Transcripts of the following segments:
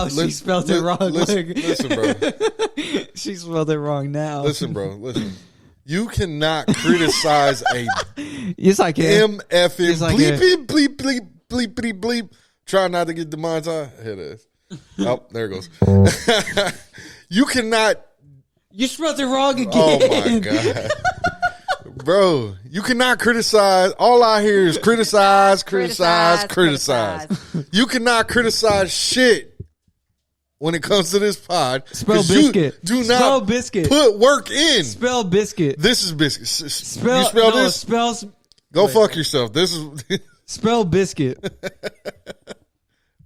Oh, she spelled it wrong. Listen, bro. She spelled it wrong now. Listen, bro. Listen. You cannot criticize a yes, I can. MFing Yes, I bleep, can. bleep, bleep, bleep, bleep, bleep. Try not to get demonetized. Here it is. Oh, there it goes. You cannot. You spelled it wrong again. Oh, my God. Bro, you cannot criticize. All I hear is criticize. You cannot criticize shit when it comes to this pod. Spell biscuit. Do not spell biscuit. Put work in. Spell biscuit. This is biscuit. Spell, you spell no, this? Spells. Go fuck yourself. This is Spell biscuit.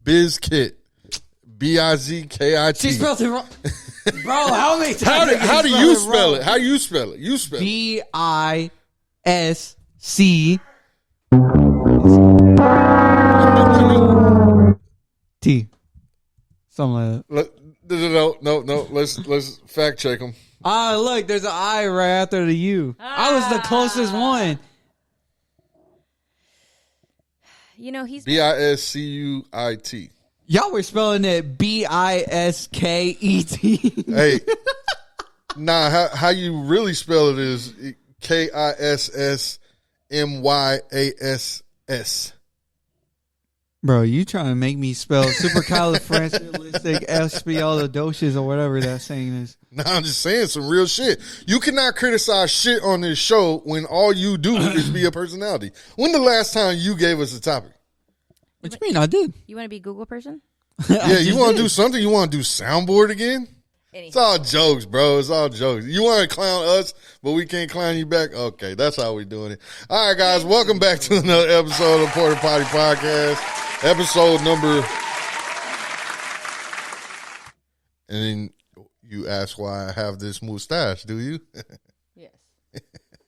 Bizkit. Bizkit. She spelled it wrong. Bro, how many times? How do you spell it? How you spell it? You spell it. BISC T. Something like that. No. Let's fact check them. Ah, look, there's an I right after the U. I was the closest one. You know, he's BISCUIT. Y'all were spelling it BISKET. Hey, nah, how you really spell it is KISSMYASS. Bro, you trying to make me spell supercalifragilisticexpialidocious or whatever that saying is. Nah, I'm just saying some real shit. You cannot criticize shit on this show when all you do is be a personality. When the last time you gave us a topic? What you mean? I did. You want to be a Google person? Yeah, you want to do something? You want to do soundboard again? Anything. It's all jokes, bro. It's all jokes. You want to clown us, but we can't clown you back? Okay, that's how we doing it. All right, guys, welcome back to another episode of Porta Poddy Podcast. Episode number... And then you ask why I have this mustache, do you? Yes.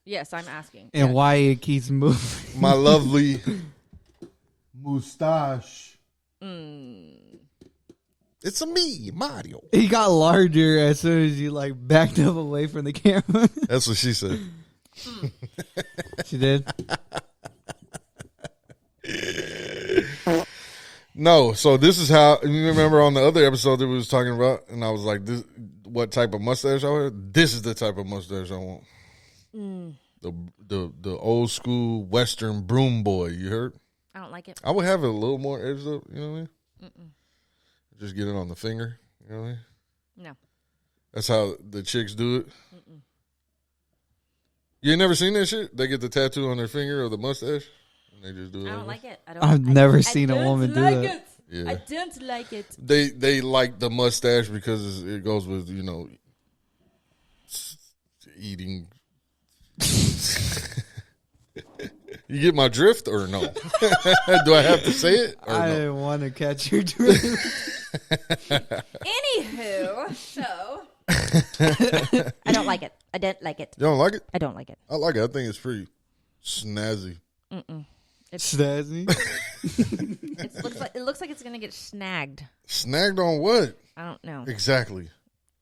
Yes, I'm asking. And yes. why it keeps moving. My lovely mustache. It's a me, Mario. He got larger as soon as you like backed up away from the camera. That's what she said. She did. No, so this is how you remember on the other episode that we was talking about, and I was like, "This, what type of mustache I want? This is the type of mustache I want. The old school Western broom boy. You heard? I don't like it. I would have it a little more edged up. You know what I mean? Just get it on the finger. You know what I mean? No. That's how the chicks do it. You ain't never seen that shit? They get the tattoo on their finger or the mustache, and they just do it. I don't like it. I've never seen a woman do that. It. Yeah. I don't like it. They like the mustache because it goes with, you know, eating. You get my drift or no? Do I have to say it? Or I no? didn't want to catch your drift. Anywho, so I don't like it. I don't like it. You don't like it? I don't like it. I like it. I think it's pretty snazzy. It's Snazzy. it looks like it's gonna get snagged. Snagged on what? I don't know. Exactly.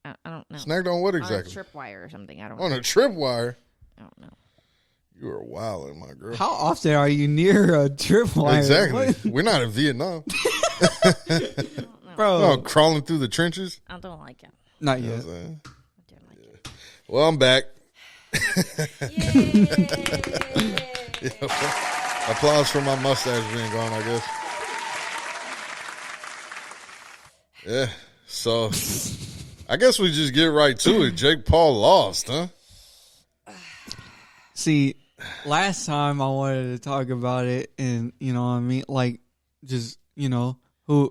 I don't know. Snagged on what exactly? On a tripwire or something. I don't On know. a tripwire? I don't know. You are wilding, my girl. How often are you near a tripwire? Exactly. What? We're not in Vietnam. Bro. No, crawling through the trenches. I don't like it. Not You know yet. what I'm saying? I don't like it. Well, I'm back. Yay! Applause for my mustache being gone, I guess. Yeah. So, I guess we just get right to it. Jake Paul lost, huh? See, last time I wanted to talk about it, and you know what I mean, like just who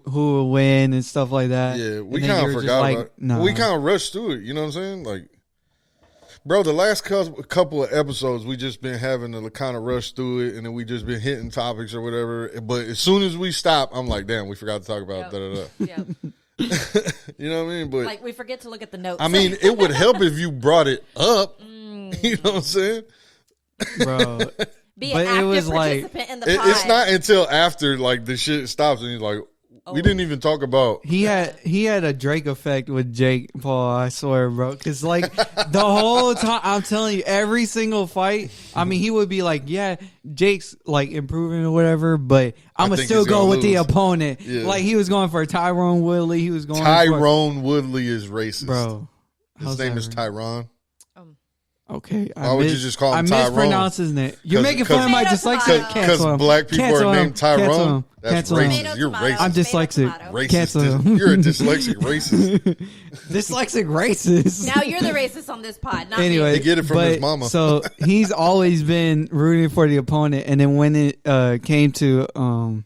will win and stuff like that. Yeah, we And then kind of you're just forgot like, about it. nah. We kind of rushed through it, you know what I'm saying? Like, bro, the last couple of episodes, we just been having to kind of rush through it, and then we just been hitting topics or whatever. But as soon as we stop, I'm like, damn, we forgot to talk about da-da-da. Yeah. You know what I mean? But Like we forget to look at the notes. I mean, it would help if you brought it up. You know what I'm saying? Bro. be but an it active was like- participant in the pod. It's not until after like the shit stops and you're like, We didn't even talk about. He had a Drake effect with Jake Paul. I swear, bro. Because like the whole time, I'm telling you, every single fight. I mean, he would be like, "Yeah, Jake's like improving or whatever," but I'm gonna still go with the opponent. Yeah. Like he was going for Tyrone Woodley. He was going. Tyrone Woodley is racist, bro. His name is Tyron. Okay. Why would you just call him Tyrone? I mispronounced his name. You're making fun of my dyslexia. Because black people are named Tyrone. That's racist. You're racist. I'm dyslexic. Racist. You're a dyslexic racist. Dyslexic racist. Now you're the racist on this pod. Not anyway, me. He get it from his mama. So he's always been rooting for the opponent, and then when it came to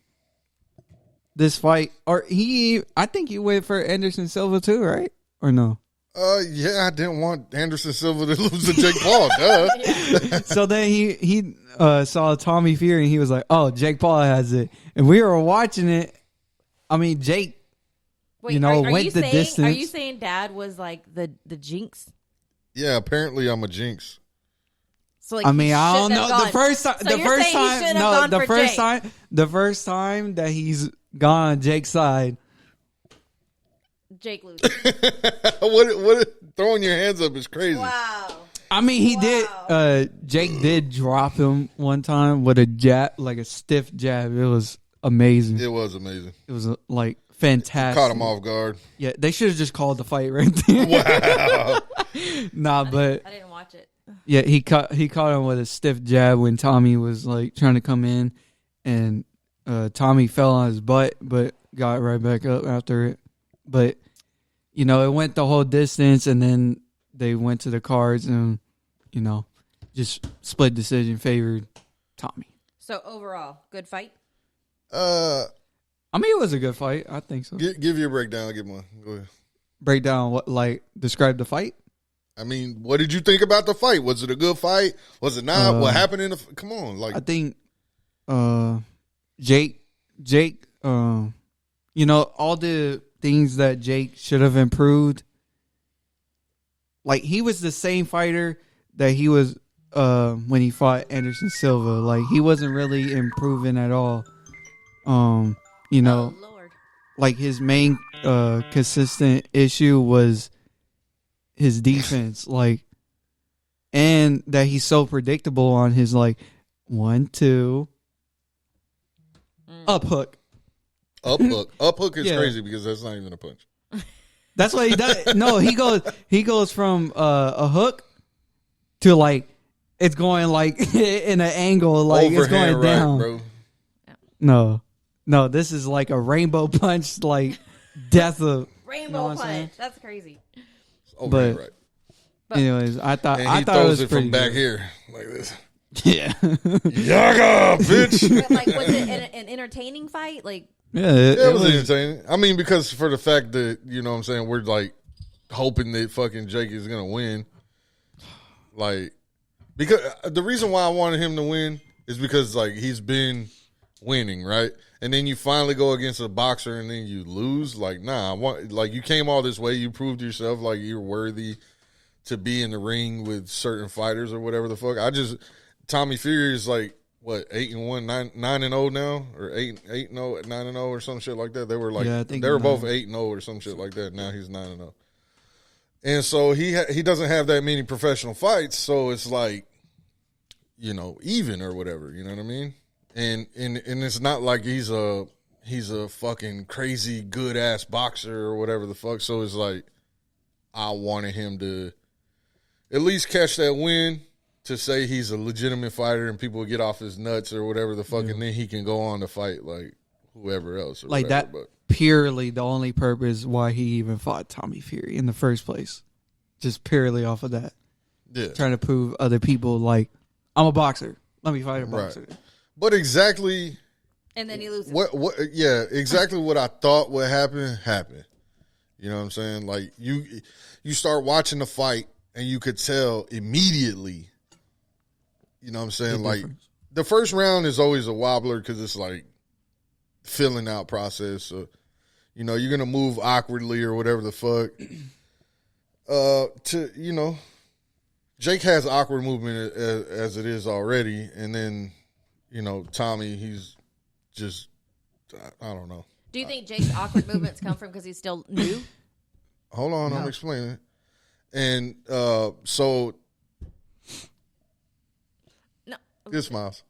this fight, I think he went for Anderson Silva too, right? Or no? Yeah, I didn't want Anderson Silva to lose to Jake Paul. Duh. So then he saw Tommy Fury and he was like, "Oh, Jake Paul has it," and we were watching it. I mean, Jake, Wait, went the distance. Are you saying Dad was like the jinx? Yeah, apparently I'm a jinx. So like, I mean, I don't know. Gone. The first time, the first time that he's gone on Jake's side. Jake loses. What throwing your hands up is crazy. Wow. I mean, he did. Jake did drop him one time with a jab, like a stiff jab. It was amazing. It was amazing. It was like fantastic. Caught him off guard. Yeah, they should have just called the fight right there. Wow. Nah, but I didn't watch it. yeah, he caught him with a stiff jab when Tommy was like trying to come in, and Tommy fell on his butt, but got right back up after it. But it went the whole distance, and then they went to the cards, and just split decision favored Tommy. So overall, good fight. I mean, it was a good fight. I think so. Give your breakdown. I'll get mine. Go ahead. Breakdown what? Like describe the fight. I mean, what did you think about the fight? Was it a good fight? Was it not? What happened in the? Come on, like I think, Jake, all the things that Jake should have improved. Like he was the same fighter that he was when he fought Anderson Silva. Like he wasn't really improving at all. Oh, Lord. Like his main consistent issue was his defense, like, and that he's so predictable on his like 1-2 up hook. Up hook is crazy because that's not even a punch. That's what he does. No, he goes from a hook to like it's going like in an angle, like Overhand, it's going down. right, bro. No, this is like a rainbow punch, like death of Rainbow punch. That's crazy. Overhand, right. Anyways, I thought he it throws was it pretty from back good. here like this. Yeah. Yaga, bitch. But, like, was it an entertaining fight? Like, Yeah, it was entertaining. I mean, because for the fact that, you know what I'm saying, we're like hoping that fucking Jake is going to win. Like, because the reason why I wanted him to win is because, like, he's been winning, right? And then you finally go against a boxer and then you lose. Like, nah, you came all this way. You proved yourself like you're worthy to be in the ring with certain fighters or whatever the fuck. Tommy Fury is like, what, 8-1, 9-0 now, or 8-0, 9-0, or some shit like that. They were like, they were both 8-0 or some shit like that. Now he's 9-0, and so he doesn't have that many professional fights. So it's like, even or whatever. You know what I mean? And it's not like he's a fucking crazy good ass boxer or whatever the fuck. So it's like, I wanted him to at least catch that win, to say he's a legitimate fighter and people get off his nuts or whatever the fuck, and then he can go on to fight like whoever else. Or like whatever, that, purely the only purpose why he even fought Tommy Fury in the first place. Just purely off of that. Yeah. Trying to prove other people, like, I'm a boxer. Let me fight a boxer. Right. But exactly. And then he loses. Exactly what I thought would happen, happened. You know what I'm saying? Like, you start watching the fight and you could tell immediately. You know what I'm saying? Like, the first round is always a wobbler because it's like filling out process. So, you're going to move awkwardly or whatever the fuck. Jake has awkward movement as it is already. And then, Tommy, he's just, I don't know. Do you think Jake's awkward movements come from because he's still new? Hold on, I'm explaining. And so, No. good smiles.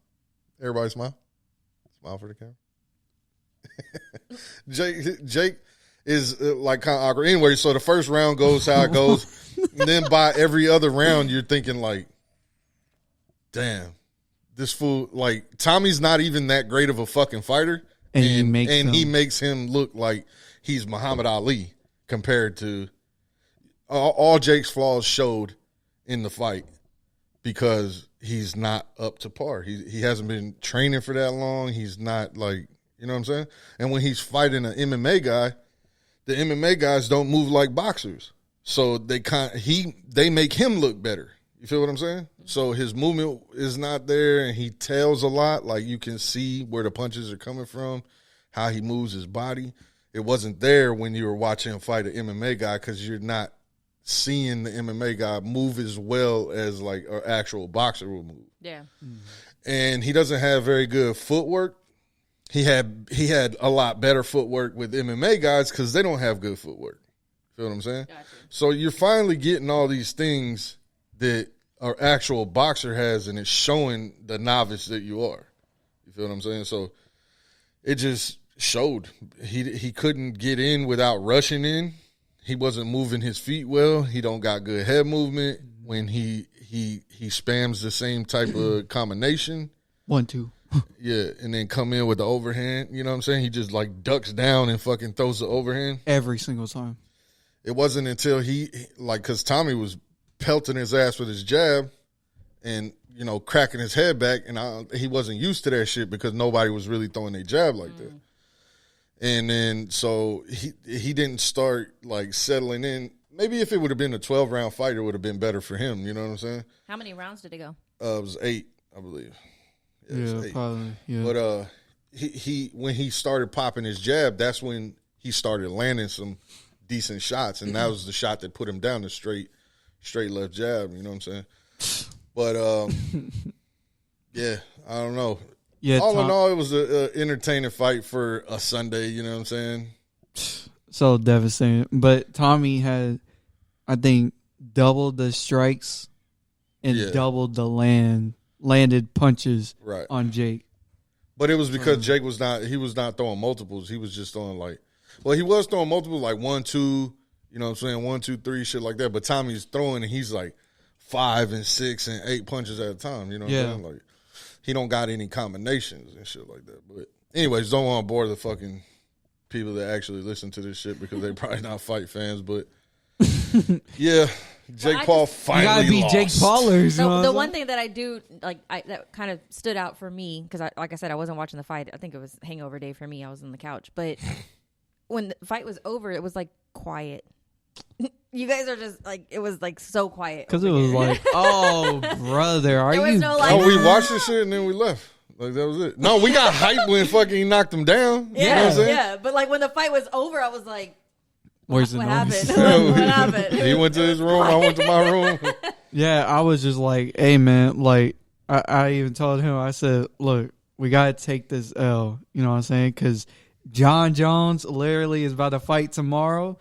Everybody smile. Smile for the camera. Jake is like kind of awkward. Anyway, so the first round goes how it goes. And then by every other round, you're thinking like, damn, this fool, like Tommy's not even that great of a fucking fighter. And he makes him look like he's Muhammad Ali compared to all Jake's flaws showed in the fight because he's not up to par. He hasn't been training for that long. He's not like, you know what I'm saying? And when he's fighting an MMA guy, the MMA guys don't move like boxers. So they make him look better. You feel what I'm saying? So his movement is not there and he tells a lot. Like you can see where the punches are coming from, how he moves his body. It wasn't there when you were watching him fight an MMA guy because you're not seeing the MMA guy move as well as like an actual boxer will move. Yeah. And he doesn't have very good footwork. He had a lot better footwork with MMA guys because they don't have good footwork. Feel what I'm saying? Gotcha. So you're finally getting all these things that an actual boxer has, and it's showing the novice that you are. You feel what I'm saying? So it just showed he couldn't get in without rushing in. He wasn't moving his feet well. He don't got good head movement when he spams the same type of combination. 1-2. Yeah, and then come in with the overhand. You know what I'm saying? He just like ducks down and fucking throws the overhand. Every single time. It wasn't until because Tommy was pelting his ass with his jab and, you know, cracking his head back. And he wasn't used to that shit because nobody was really throwing their jab like that. And then so he didn't start like settling in. Maybe if it would have been a 12-round fight, it would have been better for him. You know what I'm saying? How many rounds did it go? It was 8, I believe. It was 8. Probably. Yeah. But he when he started popping his jab, that's when he started landing some decent shots, and that was the shot that put him down, the straight left jab. You know what I'm saying? But yeah, I don't know. Yeah. All in all, it was an entertaining fight for a Sunday. You know what I'm saying? So devastating. But Tommy had, I think, doubled the strikes and doubled the landed punches on Jake. But it was because Jake was not throwing multiples. He was just throwing he was throwing multiples like 1, 2, you know what I'm saying, 1, 2, 3, shit like that. But Tommy's throwing and he's like 5 and 6 and 8 punches at a time. You know what I'm saying? Like he don't got any combinations and shit like that. But anyways, don't want to bore the fucking people that actually listen to this shit because they probably not fight fans. But yeah. Jake Paul finally lost. You gotta be lost. Jake Paulers. So the one thing that I do that kind of stood out for me because, like I said, I wasn't watching the fight. I think it was hangover day for me. I was on the couch, but when the fight was over, it was like quiet. You guys are just like it was like so quiet because it was like, oh brother, are you? No, like, we watched the shit and then we left. Like that was it. No, we got hyped when fucking knocked him down. Yeah, you know what I'm saying? Yeah. But like when the fight was over, I was like, Where's the what noise? happened? What happened? He went to his room. I went to my room. Yeah, I was just like, hey man, like I even told him, I said, look, we gotta take this L. You know what I'm saying? Because John Jones literally is about to fight tomorrow.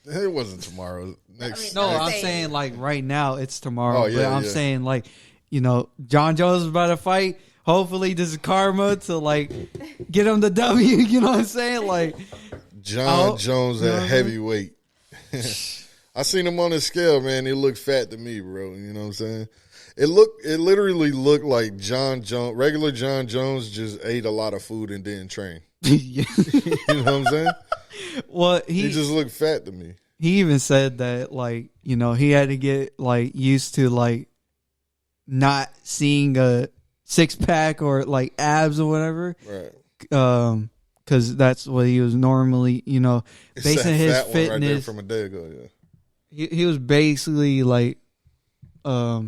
It wasn't tomorrow. Next. I'm saying like right now it's tomorrow. Oh, yeah, but I'm saying like, you know, John Jones is about to fight. Hopefully this is karma to like get him the W. You know what I'm saying? Like John Jones at heavyweight. I seen him on the scale, man. He looked fat to me, bro. You know what I'm saying? It literally looked like regular John Jones just ate a lot of food and didn't train. You know what I'm saying? Well, he just looked fat to me. He even said that, like, you know, he had to get like used to like not seeing a 6-pack or like abs or whatever. Right. Because that's what he was normally, you know, basing his fat fitness one right there from a day ago. Yeah. He was basically like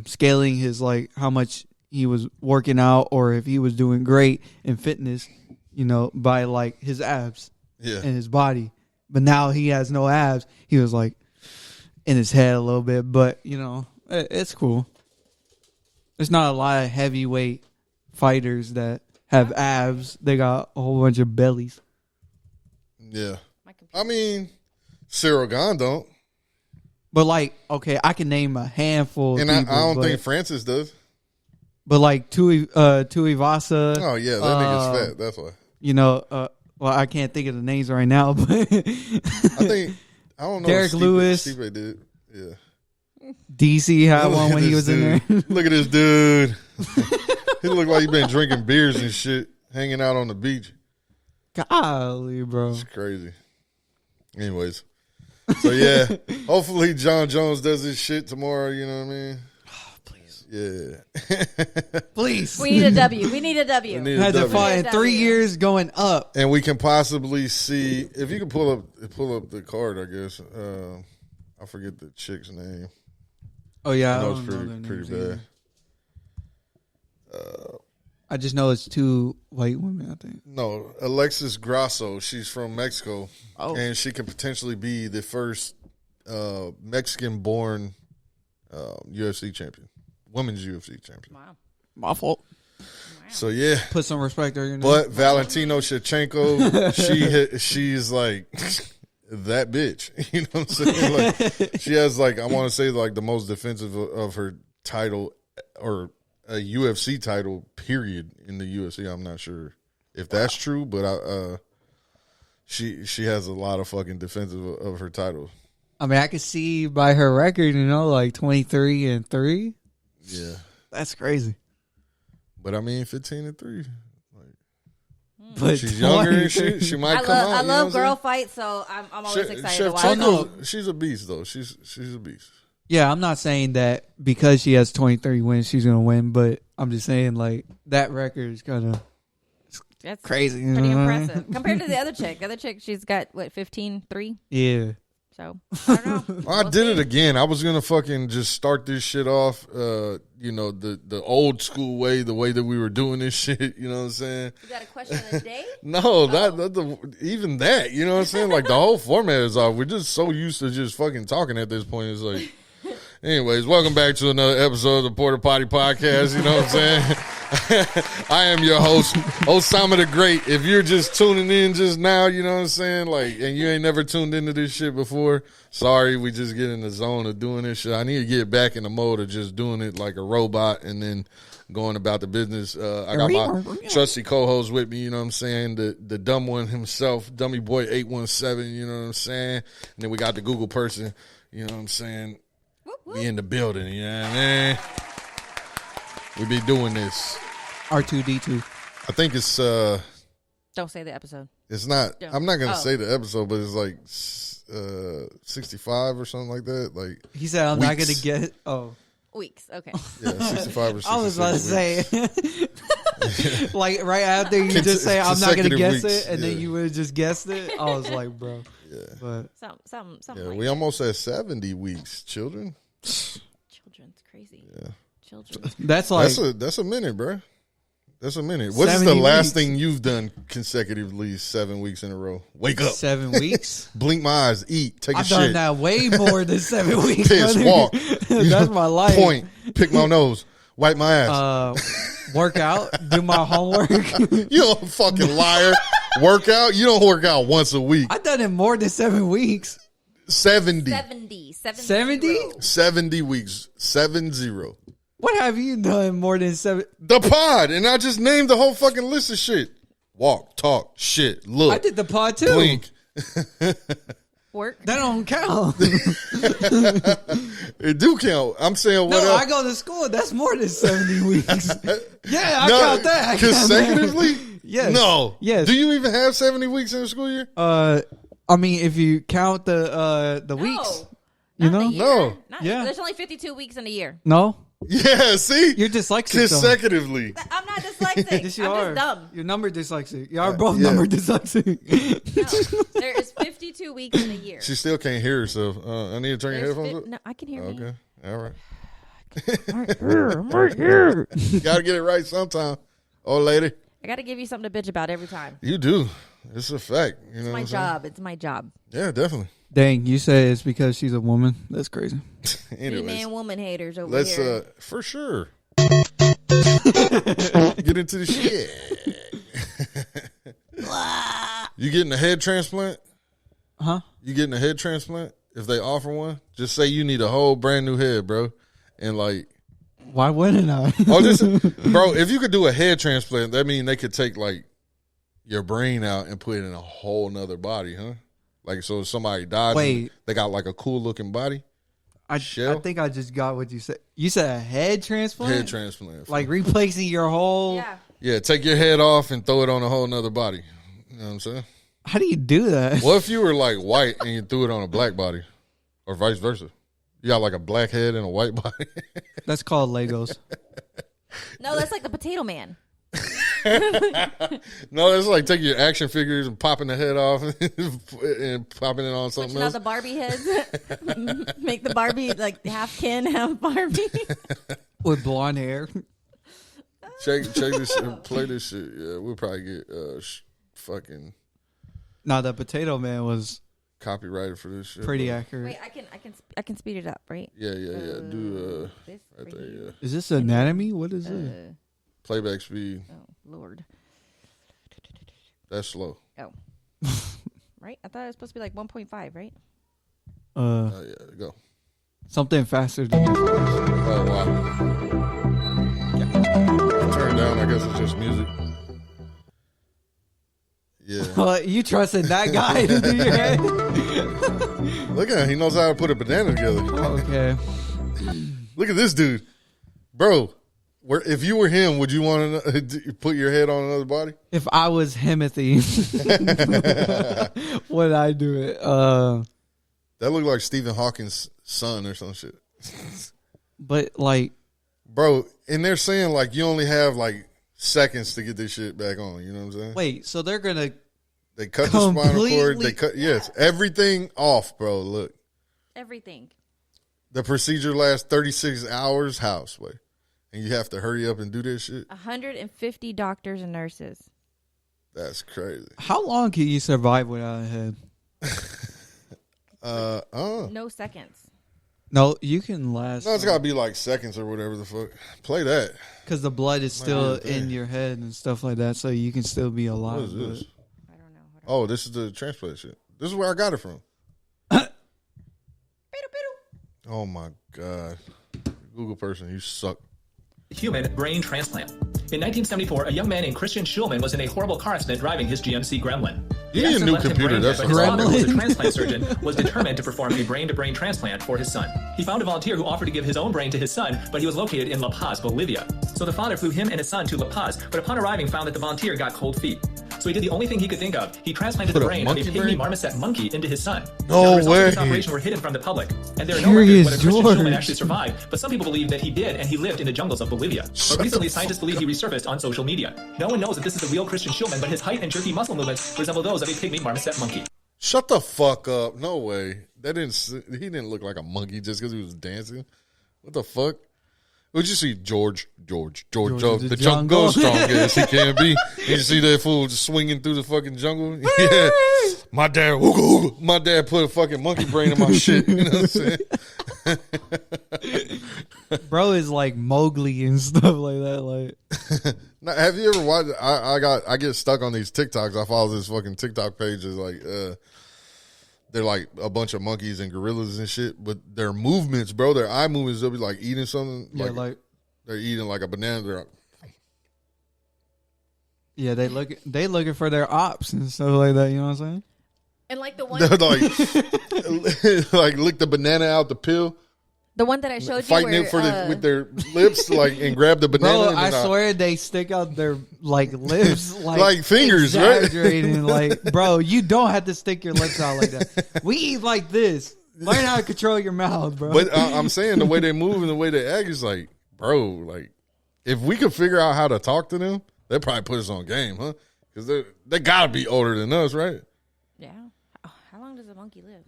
scaling his like how much he was working out or if he was doing great in fitness, you know, by like his abs and his body. But now he has no abs. He was like in his head a little bit, but you know, it's cool. There's not a lot of heavyweight fighters that have abs. They got a whole bunch of bellies. Yeah. My computer. I mean, Cyril Gahn don't. But like, okay, I can name a handful. And of people, I don't but, think Francis does. But like Tuivasa. Oh, yeah. That nigga's fat. That's why. You know, well, I can't think of the names right now, but I don't know. Derek Lewis. Stipe did. Yeah. DC had one when he was in there. Look at this dude. He looked like he been drinking beers and shit, hanging out on the beach. Golly, bro. It's crazy. Anyways. So, yeah. Hopefully, John Jones does his shit tomorrow. You know what I mean? Oh, please. Yeah. Please. We need a W. We need a W. Had to fight in 3 years going up. And we can possibly see, if you can pull up the card, I guess. I forget the chick's name. Oh, yeah. I know don't it's know their pretty names bad. either. I just know it's 2 white women, I think. No, Alexis Grasso. She's from Mexico. Oh. And she could potentially be the first Mexican-born UFC champion. Women's UFC champion. Wow. My fault. So, yeah. Put some respect on your name. But Valentino Shevchenko, she's like that bitch. You know what I'm saying? Like, she has like, I want to say like the most defensive of her title or a UFC title period in the UFC. I'm not sure if that's true, but she has a lot of fucking defensive of her titles. I mean, I could see by her record, you know, like 23-3. Yeah. That's crazy. But I mean, 15-3. But She's younger and shit. She might come out. I you know love what I'm girl saying? fights, so I'm always excited to watch. Shevchenko, she's a beast though. She's a beast. Yeah, I'm not saying that because she has 23 wins, she's going to win, but I'm just saying, like, that record is kind of That's crazy. You pretty know what I mean? impressive compared to the other chick. The other chick, she's got what 15-3. Yeah. So I don't know. I did it again. I was gonna fucking just start this shit off, you know, the old school way, the way that we were doing this shit. You know what I'm saying? You got a question of the day? No, even that. You know what I'm saying? Like the whole format is off. We're just so used to just fucking talking at this point. It's like, anyways, welcome back to another episode of the Porta Poddy podcast. You know what I'm saying? I am your host, Osama the Great. If you're just tuning in just now, you know what I'm saying? Like, and you ain't never tuned into this shit before, sorry, we just get in the zone of doing this shit. I need to get back in the mode of just doing it like a robot and then going about the business. I got my trusty co-host with me, you know what I'm saying? The dumb one himself, Dummy Boy 817, you know what I'm saying? And then we got the Google person, you know what I'm saying? We in the building, you know what I mean? We be doing this. R2D2. I think it's Don't say the episode. it's not. Don't. I'm not gonna Oh. say the episode, but it's like 65 or something like that. Like He said, I'm not going Weeks. to get. Oh. Weeks. Okay. yeah, 65 or 66. I was about to weeks. say, like, right after you just say, I'm not going to Consecutive guess weeks, it, and then yeah. you would have just guessed it. I was like, bro. Yeah, But Something yeah. like We that. almost at 70 weeks, children. Children's crazy. Yeah, Children. that's like, that's a minute, bro. That's a minute. What is 70 the last weeks. thing you've done consecutively 7 weeks in a row? Wake up, 7 weeks. blink my eyes, eat, take a I've shit, done that way more than 7 weeks. piss, brother. walk. That's my life. Point, pick my nose, wipe my ass. Work out, do my homework. You a fucking liar. Workout? You don't work out once a week. I've done it more than 7 weeks. 70. 70? 70 weeks. 70. What have you done more than 7? The pod. And I just named the whole fucking list of shit. Walk, talk, shit, look, I did the pod too. blink. Work. That don't count. It do count. I'm saying what No, else? I go to school. That's more than 70 weeks. Yeah, I No, count that. I count that. consecutively? Yes. No. Yes. Do you even have 70 weeks in the school year? I mean, if you count the weeks, you know? No. Yeah. There's only 52 weeks in a year. No, Yeah, see? you're dyslexic. though. Consecutively. I'm not dyslexic. Yes, you I'm are. just dumb. You're number dyslexic. You are both yeah. number dyslexic. No. There is 52 weeks in a year. She still can't hear herself. I need to turn your There's headphones up? no, I can hear me. Okay. All right. I'm right here. Got to get it right sometime. Oh, lady. I got to give you something to bitch about every time. You do. It's a fact. You know It's what my I'm saying? job. It's my job. Yeah, definitely. Dang, you say it's because she's a woman? That's crazy. Anyways, Man, woman haters over let's here. for sure get into the shit. You getting a head transplant? Huh? You getting a head transplant? If they offer one, just say you need a whole brand new head, bro. And like, why wouldn't I? bro, if you could do a head transplant, that means they could take like your brain out and put it in a whole nother body, huh? Like, so if somebody died, Wait. they got like a cool looking body. I think I just got what you said. You said a head transplant? Head transplant. Like replacing your whole... Yeah, take your head off and throw it on a whole nother body. You know what I'm saying? How do you do that? What if you were like white and you threw it on a black body? Or vice versa? You got like a black head and a white body? That's called Legos. No, that's like the Potato Man. No, it's like taking your action figures and popping the head off and popping it on something Switching out else. the Barbie heads. Make the Barbie like half Ken, half Barbie. With blonde hair. Check this shit, play this shit. Yeah, we'll probably get fucking No, the Potato Man was copyrighted for this shit. pretty bro. accurate. Wait, I can speed it up, right? Yeah. Do This right there, here. yeah. Is this anatomy? What is it? Playback speed. Oh Lord. That's slow. Oh. Right? I thought it was supposed to be like 1.5, right? Yeah, go. Something faster than that. Oh wow. Turn it down. I guess it's just music. Yeah. You trusted that guy to do your head? Look at him. He knows how to put a banana together. Okay. Look at this dude, bro. If you were him, would you want to put your head on another body? If I was Timothy, would I do it? That looked like Stephen Hawking's son or some shit. But like, bro, and they're saying like you only have like seconds to get this shit back on. You know what I'm saying? wait, so they're gonna They cut the spinal cord. completely- They cut everything off, bro. Look, Everything. the procedure lasts 36 hours. House way, and you have to hurry up and do this shit. 150 doctors and nurses. That's crazy. how long can you survive without a head? No seconds. No, you can last. No, it's got to be like seconds or whatever the fuck. Play that. because the blood is still do the thing. in your head and stuff like that, so you can still be alive. What is this? I don't know. Hold on. Oh, this is the transplant shit. This is where I got it from. Oh my god, Google person, you suck. Human brain transplant. In 1974, a young man named Christian Schulman was in a horrible car accident driving his GMC Gremlin. You The need a accident new left him computer, brain that's dead, but his father, who was a Gremlin. transplant surgeon, was determined to perform a brain-to-brain transplant for his son. He found a volunteer who offered to give his own brain to his son, but he was located in La Paz, Bolivia. So the father flew him and his son to La Paz, but upon arriving found that the volunteer got cold feet. So he did the only thing he could think of. He transplanted Put the a brain of a monkey pygmy brain? marmoset monkey into his son. No Now, the results of this way. operation were hidden from the public, and there are no Curious records whether Christian George. Schulman actually survived, but some people believe that he did, and he lived in the jungles of Bolivia. But recently, scientists believe he resurfaced on social media. No one knows that this is the real Christian Schulman, but his height and jerky muscle movements resemble those of a pygmy marmoset monkey. Shut the fuck up. No way. He didn't look like a monkey just because he was dancing. What the fuck? Would you see George, the jungle strongest he can be? You see that fool just swinging through the fucking jungle? Yeah. My dad, ooga, ooga. My dad put a fucking monkey brain in my shit. You know what I'm saying? Bro is like Mowgli and stuff like that. Like, Now, have you ever watched? I get stuck on these TikToks. I follow this fucking TikTok page. Is like they're like a bunch of monkeys and gorillas and shit, but their movements, bro, their eye movements, they'll be like eating something. yeah, like They're eating like a banana. They're like, yeah, they looking for their ops and stuff like that. You know what I'm saying? And like the one, they're like, like lick the banana out the peel, the one that I showed fighting you, it for with their lips, like and grab the banana. Bro, and I then swear they stick out their like lips like fingers, right? exaggerating. Like, bro, you don't have to stick your lips out like that. We eat like this. Learn how to control your mouth, bro. But I'm saying the way they move and the way they act is like, bro, like if we could figure out how to talk to them, they'd probably put us on game, huh? Because they gotta be older than us, right? yeah. How long does a monkey live?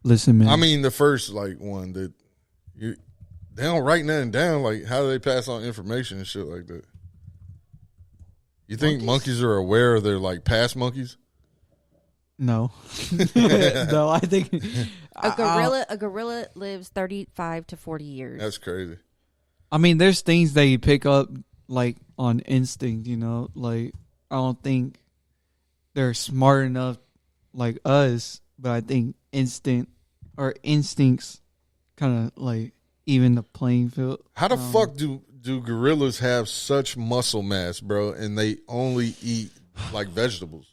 Listen, man. I mean, the first like one that they don't write nothing down. Like, how do they pass on information and shit like that? You think monkeys are aware of their like past monkeys? no, no. I think A gorilla lives 35 to 40 years. That's crazy. I mean, there's things that you pick up like on instinct. You know, like I don't think they're smart enough like us, but I think instincts kind of like even the playing field. How the fuck do gorillas have such muscle mass, bro, and they only eat like vegetables?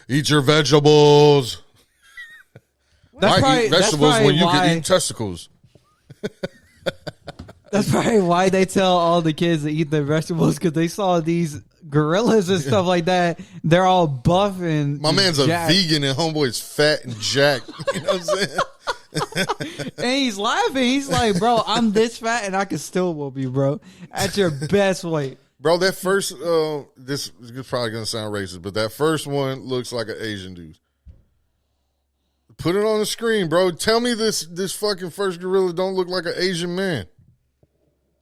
Eat your vegetables. That's Why probably, eat vegetables that's when you why, can eat testicles? That's probably why they tell all the kids to eat their vegetables, because they saw these gorillas and stuff like that. They're all buff and My man's jacked. a vegan and homeboy's fat and jacked. You know what I'm saying? And he's laughing. He's like, bro, I'm this fat and I can still whoop you, bro, at your best weight. Bro, that first, this is probably going to sound racist, but that first one looks like an Asian dude. Put it on the screen, bro. Tell me this fucking first gorilla don't look like an Asian man.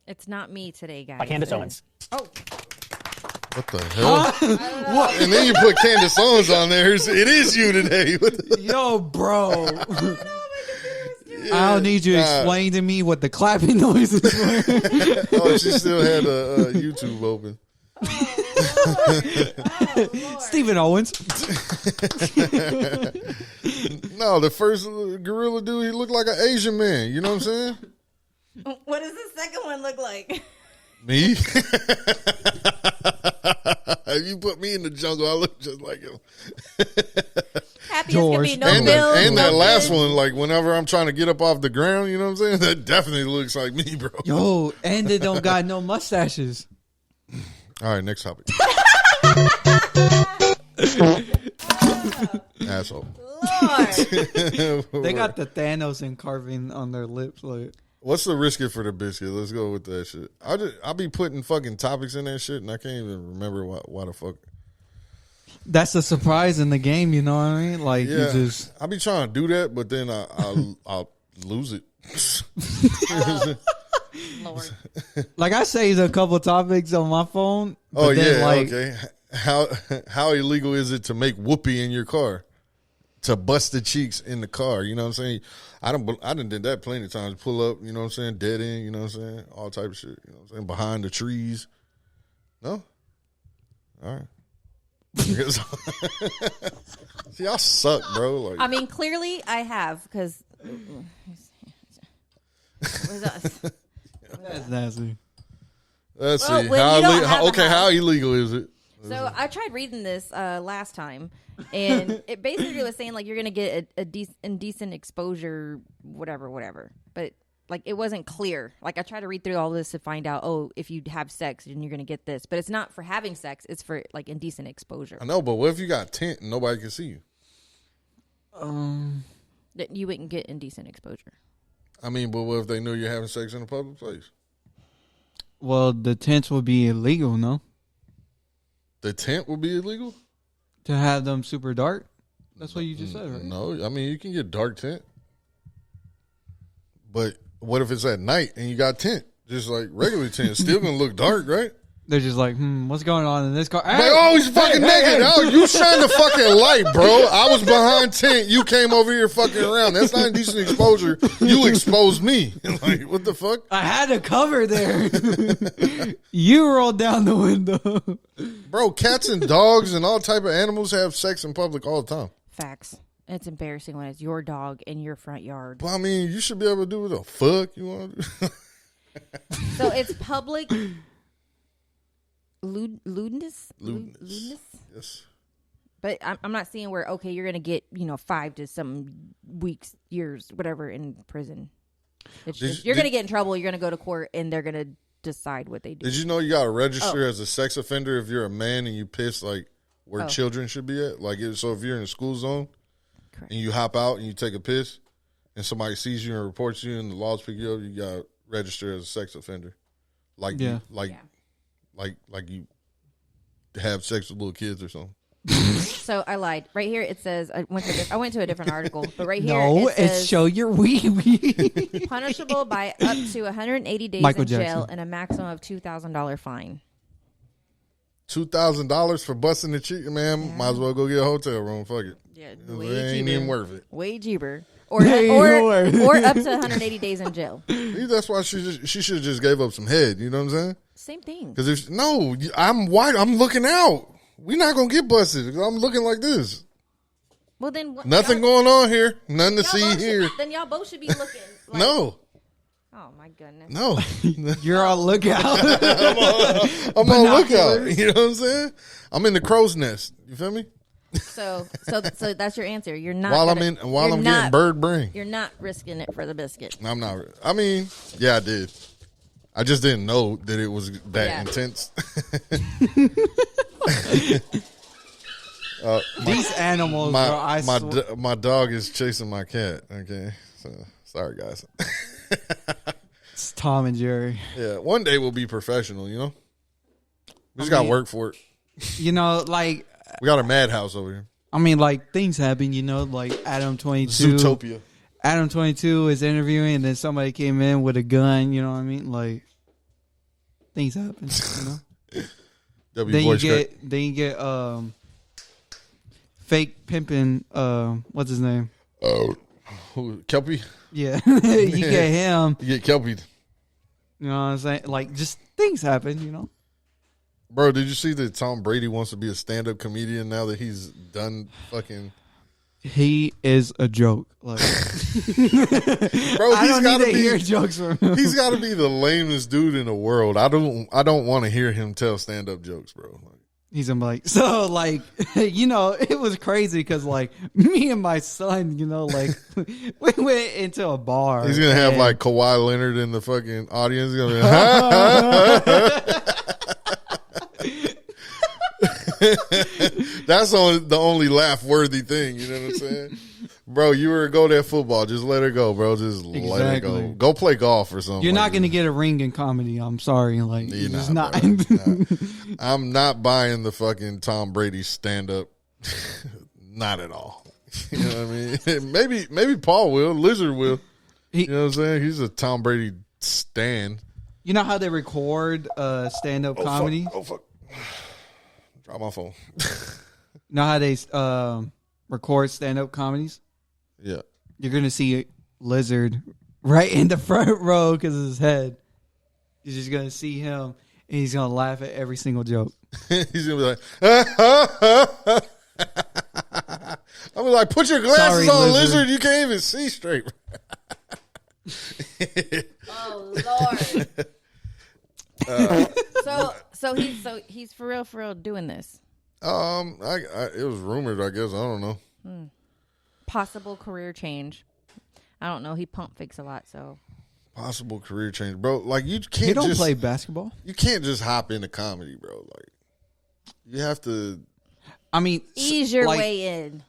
It's not me today, guys. By Candace Owens. Oh, What the hell? What? And then you put Candace Owens on there. It is you today. Yo, bro. I don't need you to explain to me what the clapping noise is. Oh, she still had a YouTube open. Stephen Owens. No, the first gorilla dude, he looked like an Asian man. You know what I'm saying? what does the second one look like? Me? If you put me in the jungle, I look just like him. Happy as can be, no And bills, that no last kids. one, like whenever I'm trying to get up off the ground, you know what I'm saying? That definitely looks like me, bro. Yo, and they don't got no mustaches. All right, next topic. Asshole. Lord. They got the Thanos and carving on their lips. Like, What's the risk it for the biscuit? Let's go with that shit. I'll be putting fucking topics in that shit, and I can't even remember why the fuck. that's a surprise in the game, you know what I mean? Like, you Yeah, just I be trying to do that, but then I'll lose it. Lord. like I saved a couple topics on my phone. But Oh then, yeah, like, okay. How illegal is it to make whoopee in your car? To bust the cheeks in the car, you know what I'm saying? I done did that plenty of times. Pull up, you know what I'm saying? Dead end, you know what I'm saying? All type of shit, you know what I'm saying? Behind the trees. No? All right. See, I suck, bro. Like, I mean, clearly I have, because it was us. that's nasty. let's Well, see. when you don't have a house- How illegal is it? So I tried reading this last time, and it basically was saying like you're gonna get a indecent exposure, whatever. But like it wasn't clear. Like I tried to read through all this to find out, oh, if you have sex, then you're gonna get this. But it's not for having sex; it's for like indecent exposure. I know, but what if you got tent and nobody can see you? That you wouldn't get indecent exposure. I mean, but what if they know you're having sex in a public place? Well, the tents would be illegal, no? The tent would be illegal? To have them super dark? That's what you just said, right? No, I mean, you can get dark tent. But what if it's at night and you got tent? Just like regular tent. Still going to look dark, right? They're just like, what's going on in this car? Like, oh, he's fucking naked. Oh, you shine the fucking light, bro. I was behind tent. You came over here fucking around. That's not indecent exposure. You exposed me. Like, what the fuck? I had a cover there. You rolled down the window. Bro, cats and dogs and all type of animals have sex in public all the time. Facts. It's embarrassing when it's your dog in your front yard. Well, I mean, you should be able to do what the fuck you want to do. So it's public lewdness? Lewdness. Yes. But I'm not seeing where, okay, you're going to get, 5 to some weeks, years, whatever, in prison. It's just, you're going to get in trouble. You're going to go to court, and they're going to decide what they do. Did you know you got to register as a sex offender if you're a man and you piss like where children should be at? Like, so if you're in a school zone and you hop out and you take a piss and somebody sees you and reports you and the laws pick you up, you got to register as a sex offender. Like, like you have sex with little kids or something. So I lied. Right here it says I went to a different article, but right here No, it says it's show your wee. punishable by up to 180 days Michael in jail Jackson. and a maximum of $2,000 fine. $2,000 for busting the cheek, man. Might as well go get a hotel room. Fuck it. Yeah, It ain't even worth it. Way cheaper. Or Ain't worth it. or up to 180 days in jail. Maybe that's why she should have just gave up some head. You know what I'm saying? Same thing. Because I'm white. I'm looking out. We not gonna get busted. I'm looking like this. Well, then what, Nothing going on here. Nothing to see here. Then y'all both should be looking. Like, No. Oh my goodness. No. You're on lookout. I'm on lookout. You know what I'm saying? I'm in the crow's nest. You feel me? So that's your answer. You're not While I'm getting bird brain. You're not risking it for the biscuit. I'm not. I mean, yeah, I did. I just didn't know that it was that intense. These animals, bro, my dog is chasing my cat. Okay, so sorry guys. It's Tom and Jerry. Yeah, one day we'll be professional. You know, we just got to work for it. You know, like we got a madhouse over here. I mean, like things happen. You know, like Adam 22. Zootopia. Adam 22 is interviewing, and then somebody came in with a gun. You know what I mean? Like things happen. You know. Then you get fake pimping. What's his name? Kelpie. Yeah, you get him. You get Kelpie. You know what I'm saying? Like just things happen. You know. Bro, did you see that Tom Brady wants to be a stand-up comedian now that he's done fucking? He is a joke. Like, bro, I don't need to hear jokes from him. He's got to be the lamest dude in the world. I don't want to hear him tell stand-up jokes, bro. Like, he's gonna be like, so like, you know, it was crazy because like me and my son, you know, like we went into a bar. He's gonna have like Kawhi Leonard in the fucking audience. He's gonna be that's the only laugh-worthy thing. You know what I'm saying? Bro, you were go that football. Just let it go, bro. Just let it go. Go play golf or something. You're not going to get a ring in comedy. I'm sorry. Like, you're not. I'm not buying the fucking Tom Brady stand-up. Not at all. You know what I mean? Maybe Paul will. Lizard will. You know what I'm saying? He's a Tom Brady stan. You know how they record stand-up comedy? Fuck. Drop my phone. You know how they record stand-up comedies? Yeah. You're going to see Lizard right in the front row because of his head. You're just going to see him, and he's going to laugh at every single joke. He's going to be like, I'm like, put your glasses on, Lizard. You can't even see straight. Oh, Lord. So he's for real doing this. It was rumored, I guess. I don't know. Possible career change. I don't know. He pump fakes a lot, so. Possible career change, bro. Like you can't. He don't play basketball. You can't just hop into comedy, bro. Like you have to. I mean, ease your way in.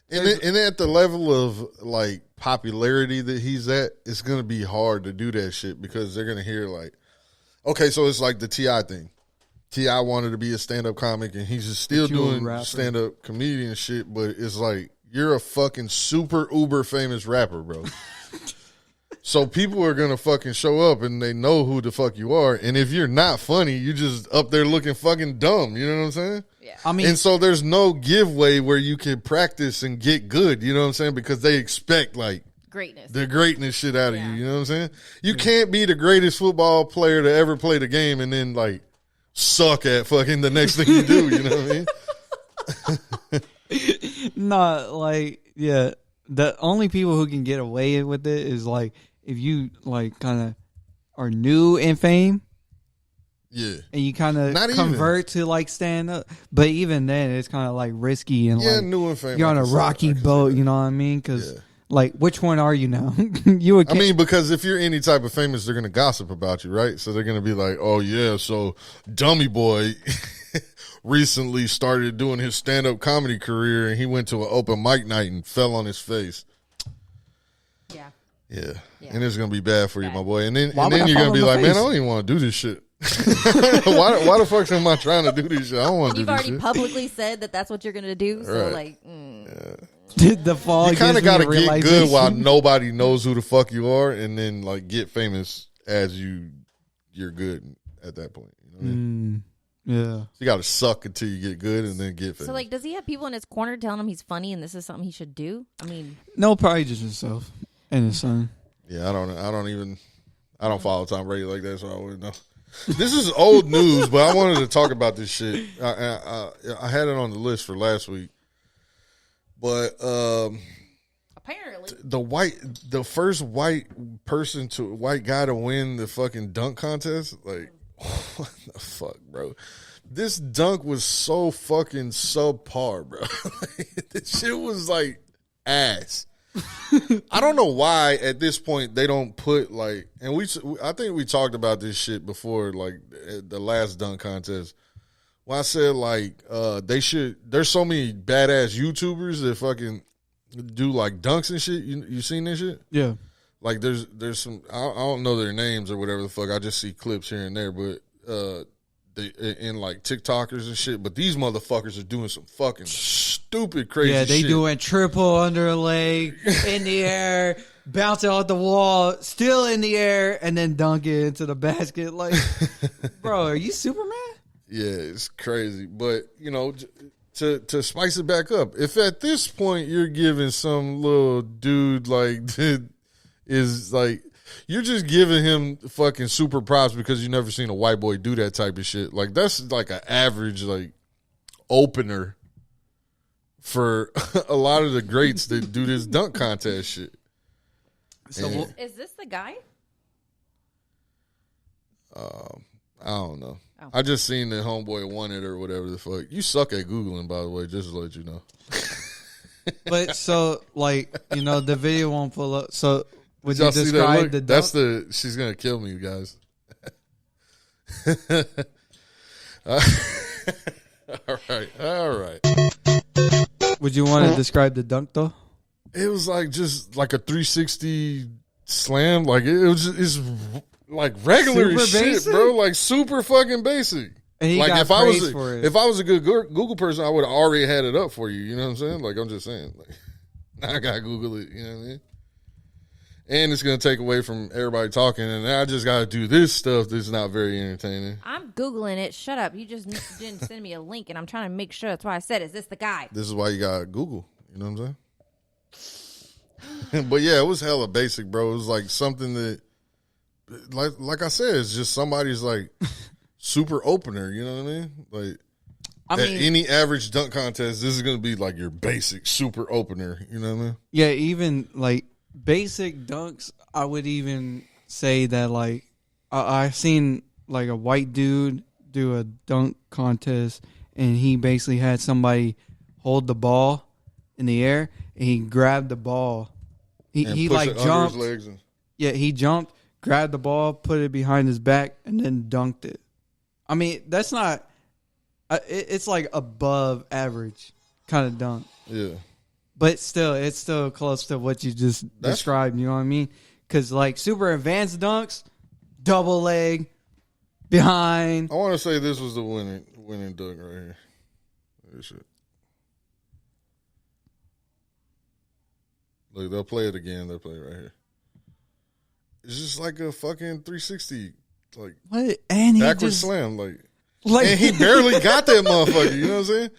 And at the level of like popularity that he's at, it's gonna be hard to do that shit because they're gonna hear like, okay, so it's like the T.I. thing. T.I. wanted to be a stand-up comic, and he's just still doing stand-up comedian shit, but it's like, you're a fucking super uber famous rapper, bro. So people are going to fucking show up, and they know who the fuck you are, and if you're not funny, you just up there looking fucking dumb, you know what I'm saying? Yeah. I mean, and so there's no giveaway where you can practice and get good, you know what I'm saying? Because they expect, like, the greatness shit out of you, you know what I'm saying? You can't be the greatest football player to ever play the game and then, like, suck at fucking the next thing you do, you know what I mean? No, like, yeah. The only people who can get away with it is, like, if you, like, kind of are new in fame. Yeah. And you kind of convert to, like, stand up. But even then, it's kind of, like, risky. And like, new in fame. You're on a rocky boat, you know what I mean? Because, like, which one are you now? I mean, because if you're any type of famous, they're going to gossip about you, right? So they're going to be like, oh, yeah, so Dummy Boy recently started doing his stand-up comedy career, and he went to an open mic night and fell on his face. Yeah. And it's going to be bad for you, my boy. And then you're going to be like, man, I don't even want to do this shit. why the fuck am I trying to do this shit? I don't want to do this shit. You've already publicly said that that's what you're going to do. So, like, the fall. You kind of got to get good while nobody knows who the fuck you are, and then like get famous as you're good at that point. You know what I mean? Yeah. So you got to suck until you get good, and then get famous. So like, does he have people in his corner telling him he's funny and this is something he should do? I mean, no, probably just himself and his son. Yeah, I don't follow Tom Brady like that, so I wouldn't know. This is old news, but I wanted to talk about this shit. I had it on the list for last week, but apparently the first white guy to win the fucking dunk contest, like, what the fuck, bro? This dunk was so fucking subpar, bro. Like, this shit was like ass. I don't know why at this point they don't put like, and I think we talked about this shit before, like the last dunk contest. Well, I said like there's so many badass YouTubers that fucking do like dunks and shit. You seen this shit? Yeah. Like there's some, I don't know their names or whatever the fuck. I just see clips here and there, but they in like TikTokers and shit. But these motherfuckers are doing some fucking stupid crazy shit. Yeah, they doing triple under a leg in the air, bouncing off the wall, still in the air, and then dunk it into the basket. Like, bro, are you Superman? Yeah, it's crazy. But, you know, to spice it back up, if at this point you're giving some little dude like is like, you're just giving him fucking super props because you never seen a white boy do that type of shit. Like, that's like an average like opener for a lot of the greats that do this dunk contest shit. So is this the guy? I don't know. Oh. I just seen that homeboy won it or whatever the fuck. You suck at Googling, by the way, just to let you know. But so, like, you know, the video won't pull up. So would Y'all you see that describe look? the dunk? That's she's going to kill me, you guys. All right. Would you want to describe the dunk, though? It was like just like a 360 slam. Like it's like regular Super as shit, basic? bro. Like super fucking basic. And he like got if I was praise for it. if I was a good Google person, I would have already had it up for you. You know what I'm saying? Like I'm just saying. Like now I gotta Google it. You know what I mean? And it's gonna take away from everybody talking, and I just gotta do this stuff that's not very entertaining. I'm Googling it. Shut up. You just didn't send me a link, and I'm trying to make sure. That's why I said, is this the guy? This is why you got Google. You know what I'm saying? But yeah, it was hella basic, bro. It was like something that, like I said, it's just somebody's like super opener. You know what I mean? Like I at mean, any average dunk contest, this is gonna be like your basic super opener. You know what I mean? yeah, even like basic dunks, I would even say that like I've seen like a white dude do a dunk contest, and he basically had somebody hold the ball in the air, and he grabbed the ball. He push like it under jumped. his legs and, Yeah, he jumped, grabbed the ball, put it behind his back, and then dunked it. I mean, that's not. It's like above average kind of dunk. yeah. But still, it's still close to what you just described. You know what I mean? Because like super advanced dunks, double leg, behind. I want to say this was the winning dunk right here. This shit. Look, they'll play it again. They'll play it right here. It's just like a fucking 360, like What? And he backward just slam, like like and he barely got that motherfucker. You know what I'm saying?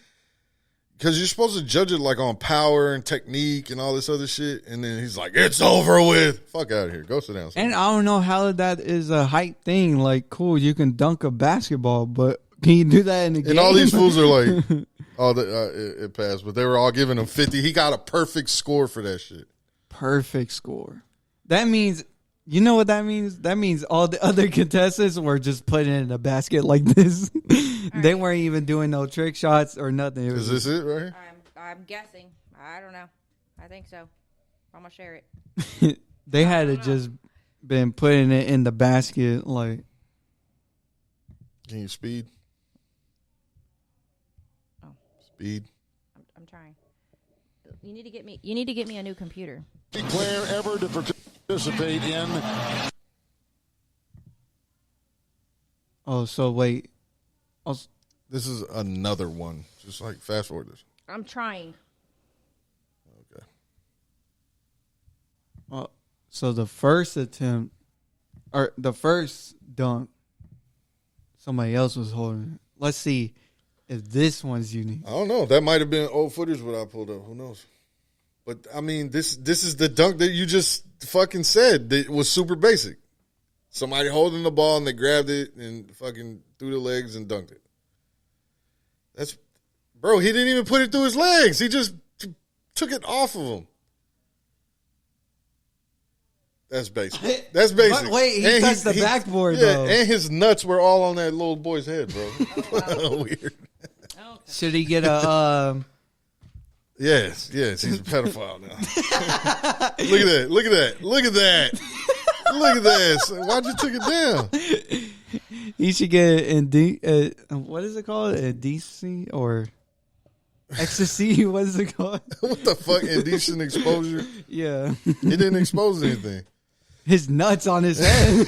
Because you're supposed to judge it like on power and technique and all this other shit, and then he's like, "It's over with." Fuck out of here. Go sit down. And I don't know how that is a hype thing. Like, cool, you can dunk a basketball, but can you do that in the game? And all these fools are like, "Oh, it passed," but they were all giving him 50. He got a perfect score for that shit. Perfect score. That means, you know what that means? That means all the other contestants were just putting it in a basket like this. They weren't even doing no trick shots or nothing. It was Is this it right here? I'm guessing. I don't know. I think so. I'm gonna share it. they had to just been putting it in the basket like. Can you speed? Oh. Speed. I'm trying. You need to get me a new computer. Player ever to participate in. Oh, so wait. This is another one. Just like fast forward this. I'm trying. Okay. So the first attempt, or the first dunk, somebody else was holding it. Let's see if this one's unique. I don't know. That might have been old footage what I pulled up. Who knows? But I mean, this is the dunk that you just fucking said that was super basic. Somebody holding the ball and they grabbed it and fucking threw the legs and dunked it. Bro, he didn't even put it through his legs. He just took it off of him. That's basic. That's basic. But wait, he touched the backboard, though. And his nuts were all on that little boy's head, bro. Weird. Should he get a... Yes, he's a pedophile now. Look at that. Look at that. Look at that. Look at this. Why'd you take it down? He should get what is it called? Indecency or ecstasy? What is it called? What the fuck? Indecent exposure? Yeah. He didn't expose anything. His nuts on his head.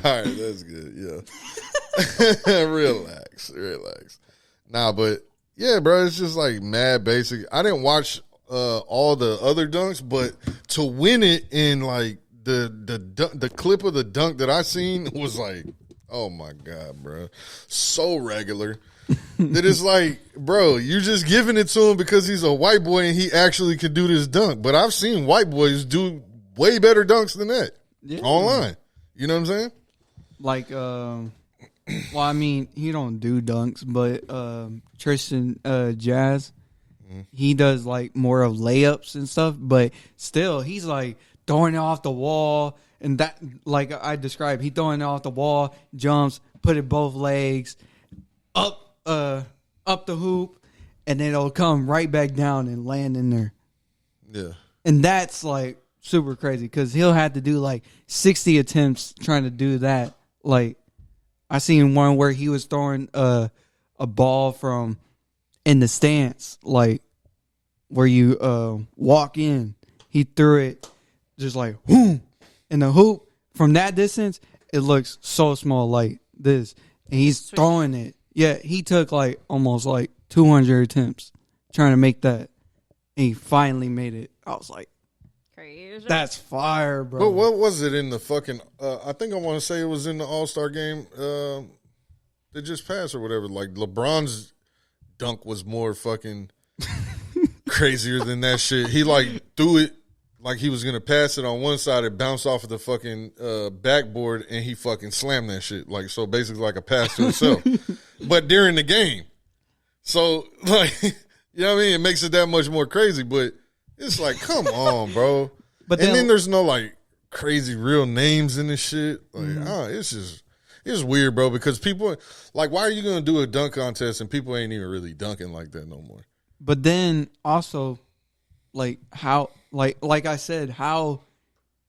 All right, that's good. Yeah. Relax. Nah, but yeah, bro, it's just like mad basic. I didn't watch all the other dunks, but to win it in like the clip of the dunk that I seen was like, oh my God, bro. So regular. That it's like, bro, you just giving it to him because he's a white boy and he actually could do this dunk. But I've seen white boys do way better dunks than that online. You know what I'm saying? Like, well, I mean, he don't do dunks, but Tristan Jazz, he does like more of layups and stuff. But still, he's like throwing it off the wall. And that, like I described, he throwing it off the wall, jumps, put it both legs, up the hoop, and then it'll come right back down and land in there. Yeah. And that's like super crazy because he'll have to do like 60 attempts trying to do that. Like, I seen one where he was throwing a ball from in the stance, like where you walk in. He threw it just like whoom, in the hoop. From that distance, it looks so small like this. And he's throwing it. Yeah, he took like almost like 200 attempts trying to make that. And he finally made it. I was like, crazy. That's fire, bro. But what was it in the fucking I think I want to say it was in the All-Star game that just passed or whatever. Like LeBron's dunk was more fucking crazier than that shit. He like threw it like he was gonna pass it on one side, it bounced off of the fucking backboard, and he fucking slammed that shit. Like, so basically like a pass to himself. But during the game. So like, you know what I mean? It makes it that much more crazy, but it's like, come on, bro. But then there's no like crazy real names in this shit. Like, it's weird, bro, because people like, why are you gonna do a dunk contest and people ain't even really dunking like that no more? But then also, like, how, like I said, how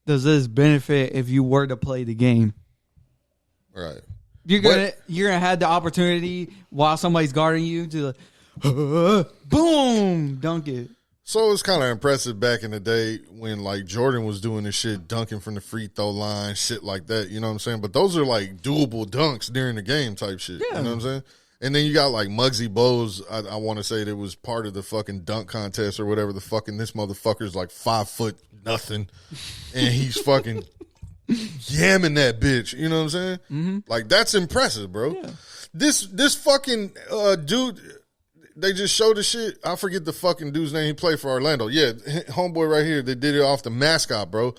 does this benefit if you were to play the game? Right. You're gonna have the opportunity while somebody's guarding you to boom, dunk it. So it's kind of impressive back in the day when like Jordan was doing this shit, dunking from the free throw line, shit like that. You know what I'm saying? But those are like doable dunks during the game type shit. Yeah. You know what I'm saying? And then you got like Muggsy Bogues. I want to say that was part of the fucking dunk contest or whatever. The fucking this motherfucker's like 5'0", and he's fucking yamming that bitch. You know what I'm saying? Mm-hmm. Like, that's impressive, bro. Yeah. This fucking dude. They just showed the shit. I forget the fucking dude's name. He played for Orlando. Yeah, homeboy right here. They did it off the mascot, bro.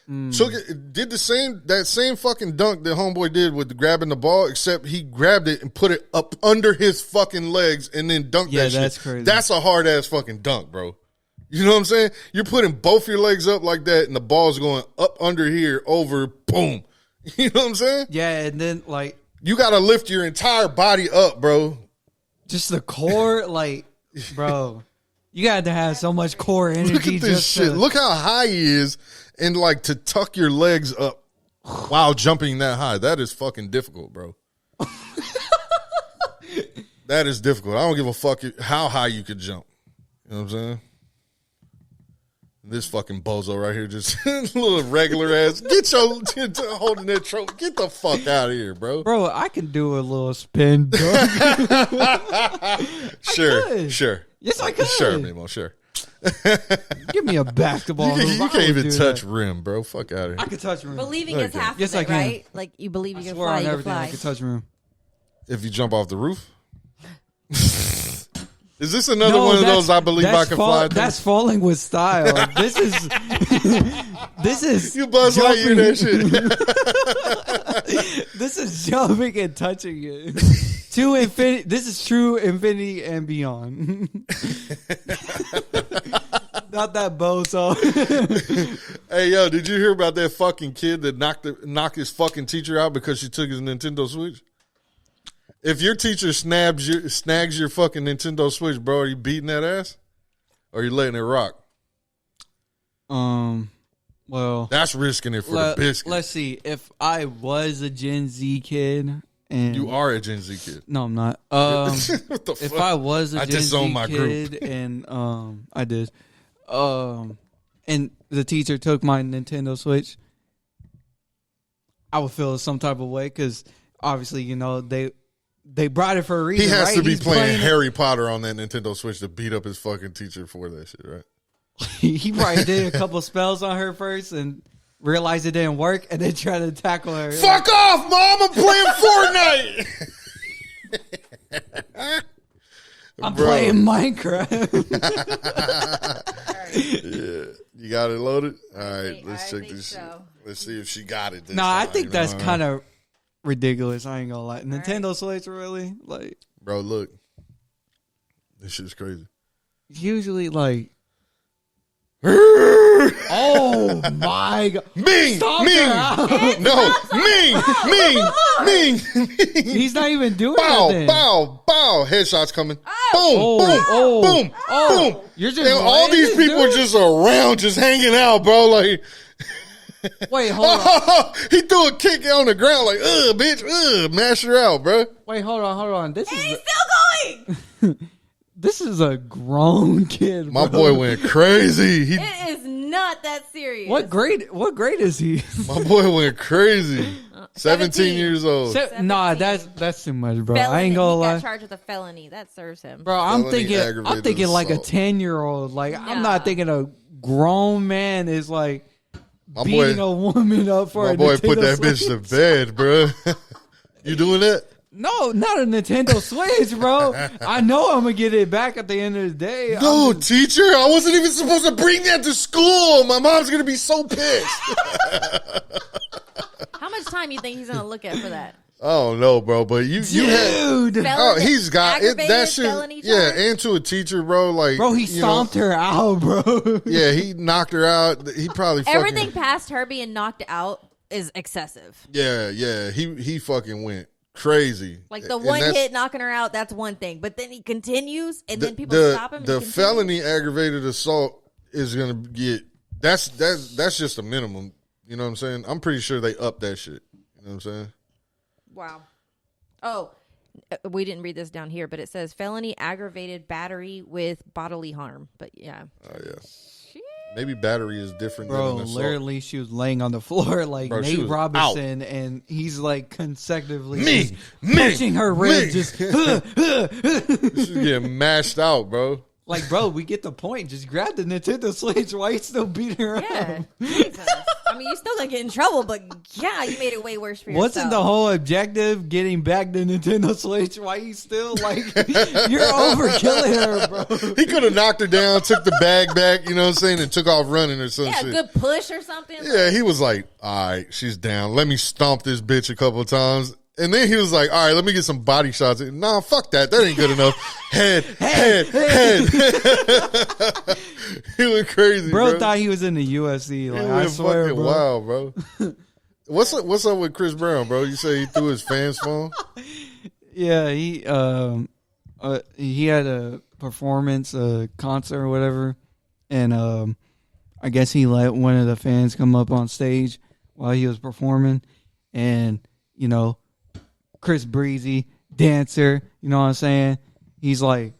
Took it, did that same fucking dunk that homeboy did with grabbing the ball, except he grabbed it and put it up under his fucking legs and then dunked that shit. Yeah, that's crazy. That's a hard ass fucking dunk, bro. You know what I'm saying? You're putting both your legs up like that, and the ball's going up under here, over, boom. You know what I'm saying? Yeah, and then like you got to lift your entire body up, bro. Just the core, like, bro, you got to have so much core energy. Look at this shit. Look how high he is, and like to tuck your legs up while jumping that high. That is fucking difficult, bro. That is difficult. I don't give a fuck how high you could jump. You know what I'm saying? This fucking bozo right here, just little regular ass. Get your holding that trophy. Get the fuck out of here, bro. Bro, I can do a little spin dunk. Sure. Yes, I could. Sure, Mimo, sure. Give me a basketball. You can't even touch rim, bro. Fuck out of here. I can touch rim. Believing is half yes, of I it, can. right? Like, you believe you can fly, you can fly. I can touch rim. If you jump off the roof? Is this another one of those I believe I can fly? That's falling with style. This is you Buzz Lightyear that shit. This is jumping and touching it. To infinity. This is true infinity and beyond. Not that bozo. Hey, yo, did you hear about that fucking kid that knocked his fucking teacher out because she took his Nintendo Switch? If your teacher snags your fucking Nintendo Switch, bro, are you beating that ass? Or are you letting it rock? Well, that's risking it for the biscuit. Let's see. If I was a Gen Z kid, and you are a Gen Z kid. No, I'm not. What the if fuck? I was a Gen Z kid, group. and I did, and the teacher took my Nintendo Switch, I would feel some type of way because obviously, you know, they brought it for a reason. He has right? to be He's playing Harry Potter on that Nintendo Switch to beat up his fucking teacher for that shit, right? He probably did a couple spells on her first and realized it didn't work, and then tried to tackle her. Fuck off, Mom! I'm playing Fortnite. I'm playing Minecraft. Yeah, you got it loaded. All right, let's check this. So. Let's see if she got it. Nah, I think that's kind of ridiculous. I ain't gonna lie. Nintendo Switch, really? Like, bro, look, this shit's crazy. Usually, like. Oh my god! Ming! He's not even doing bow, nothing. Bow. Headshots coming. Oh. Boom. You're just and all these people are just around, just hanging out, bro. Like, wait, hold on. He threw a kick on the ground, like, bitch, mash her out, bro. Wait, hold on. He's still going. This is a grown kid, bro. My boy went crazy. It is not that serious. What grade is he? My boy went crazy. 17 years old. Nah, that's too much, bro. Felony. I ain't gonna He lie. got charged with a felony. That serves him. Bro, I'm thinking like a 10-year-old. Like, I'm not thinking a grown man is like beating a woman up for my a boy Nintendo put that Switch. bitch to bed, bro. You doing that? No, not a Nintendo Switch, bro. I know I'm gonna get it back at the end of the day. No, teacher, I wasn't even supposed to bring that to school. My mom's gonna be so pissed. How much time you think he's gonna look at for that? I don't know, bro, but you had. Oh, he's got it. That shit. Yeah, and to a teacher, bro. Like, bro, he stomped her out, bro. Yeah, he knocked her out. He probably everything past her being knocked out is excessive. Yeah. He fucking went crazy. Like the one hit knocking her out, that's one thing. But then he continues, and then people stop him. The felony aggravated assault is gonna get. That's just a minimum. You know what I'm saying? I'm pretty sure they upped that shit. You know what I'm saying? Wow. Oh, we didn't read this down here, but it says felony aggravated battery with bodily harm. But yeah. Oh yeah. Maybe battery is different. Bro, than an assault. literally, she was laying on the floor like Nate Robinson, and he's like consecutively pushing her ribs. Just she's getting mashed out, bro. Like, bro, we get the point. Just grab the Nintendo Switch. Why you still beating her up? Jesus. I mean, you still gonna get in trouble, but yeah, you made it way worse for yourself. Wasn't the whole objective getting back the Nintendo Switch? Why you still like you're overkilling her, bro? He could have knocked her down, took the bag back, you know what I'm saying, and took off running or some shit. Yeah, good push or something. Yeah, he was like, all right, she's down. Let me stomp this bitch a couple of times. And then he was like, all right, let me get some body shots. Nah, fuck that. That ain't good enough. Head. He went crazy, bro. Thought he was in the UFC. Like, I swear, fucking bro. wild, bro. What's up with Chris Brown, bro? You say he threw his fans' phone? Yeah, he had a performance, a concert or whatever, and I guess he let one of the fans come up on stage while he was performing, and you know, Chris Breezy, dancer, you know what I'm saying? He's like,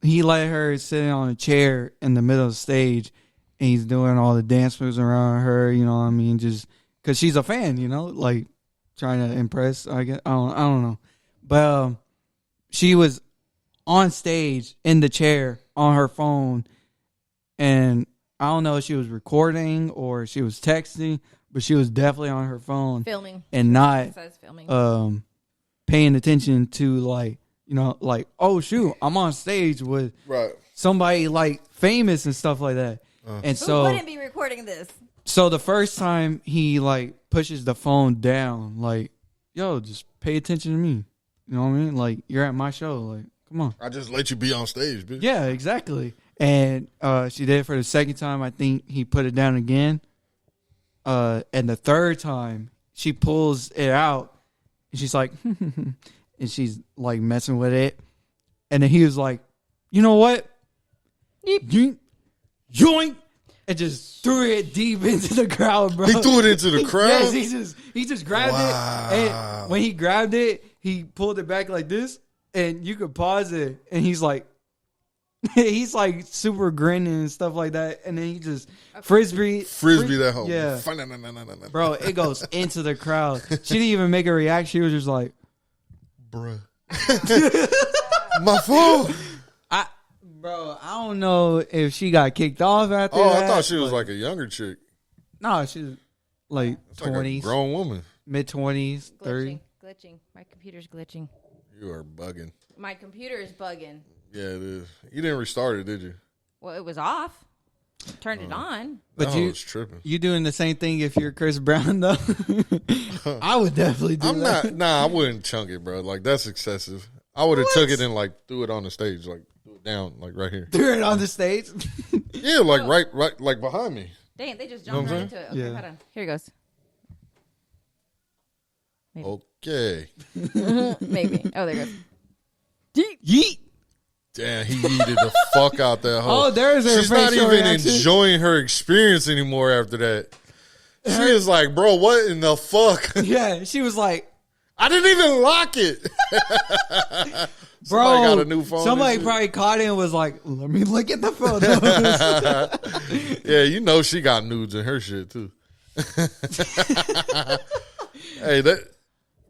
he let her sit on a chair in the middle of the stage, and he's doing all the dance moves around her, you know what I mean? Just because she's a fan, you know, like trying to impress, I guess. I don't know. But she was on stage in the chair on her phone, and I don't know if she was recording or she was texting, but she was definitely on her phone. Filming. And not it says filming. Paying attention to, like, you know, like, oh, shoot, I'm on stage with somebody, like, famous and stuff like that. And so, who wouldn't be recording this? So the first time he, like, pushes the phone down, like, yo, just pay attention to me. You know what I mean? Like, you're at my show. Like, come on. I just let you be on stage, bitch. Yeah, exactly. And she did it for the second time. I think he put it down again. And the third time, she pulls it out, and she's like, and she's like messing with it. And then he was like, you know what? Joink! And just threw it deep into the crowd, bro. He threw it into the crowd? Yes, he just grabbed it. And when he grabbed it, he pulled it back like this, and you could pause it. And he's like super grinning and stuff like that. And then he just frisbee that home. Yeah. Bro, it goes into the crowd. She didn't even make a reaction. She was just like, bruh. My fault. Bro, I don't know if she got kicked off after that. Oh, I thought she was like a younger chick. No, she's like 20s. Like a grown woman. Mid-20s, 30. Glitching. My computer's glitching. You are bugging. My computer is bugging. Yeah, it is. You didn't restart it, did you? Well, it was off. Turned it on. But you was tripping. You doing the same thing if you're Chris Brown, though? I would definitely do that. Nah, I wouldn't chunk it, bro. Like, that's excessive. I would have took it and, like, threw it on the stage. Like, threw it down, like, right here. Threw it on the stage? Yeah, like, right, like, behind me. Dang, they just jumped right into it. Okay, Yeah. hold on. Here it goes. Maybe. Okay. Maybe. Oh, there it goes. Yeet. Damn, he yeeted the fuck out that hoe. Oh, there's her She's not facial even reaction. enjoying her experience anymore after that. She is like, bro, what in the fuck? Yeah, she was like, I didn't even lock it. bro, Somebody got a new phone. somebody and shit. probably caught it and was like, let me look at the photos. Yeah, you know she got nudes in her shit too. Hey,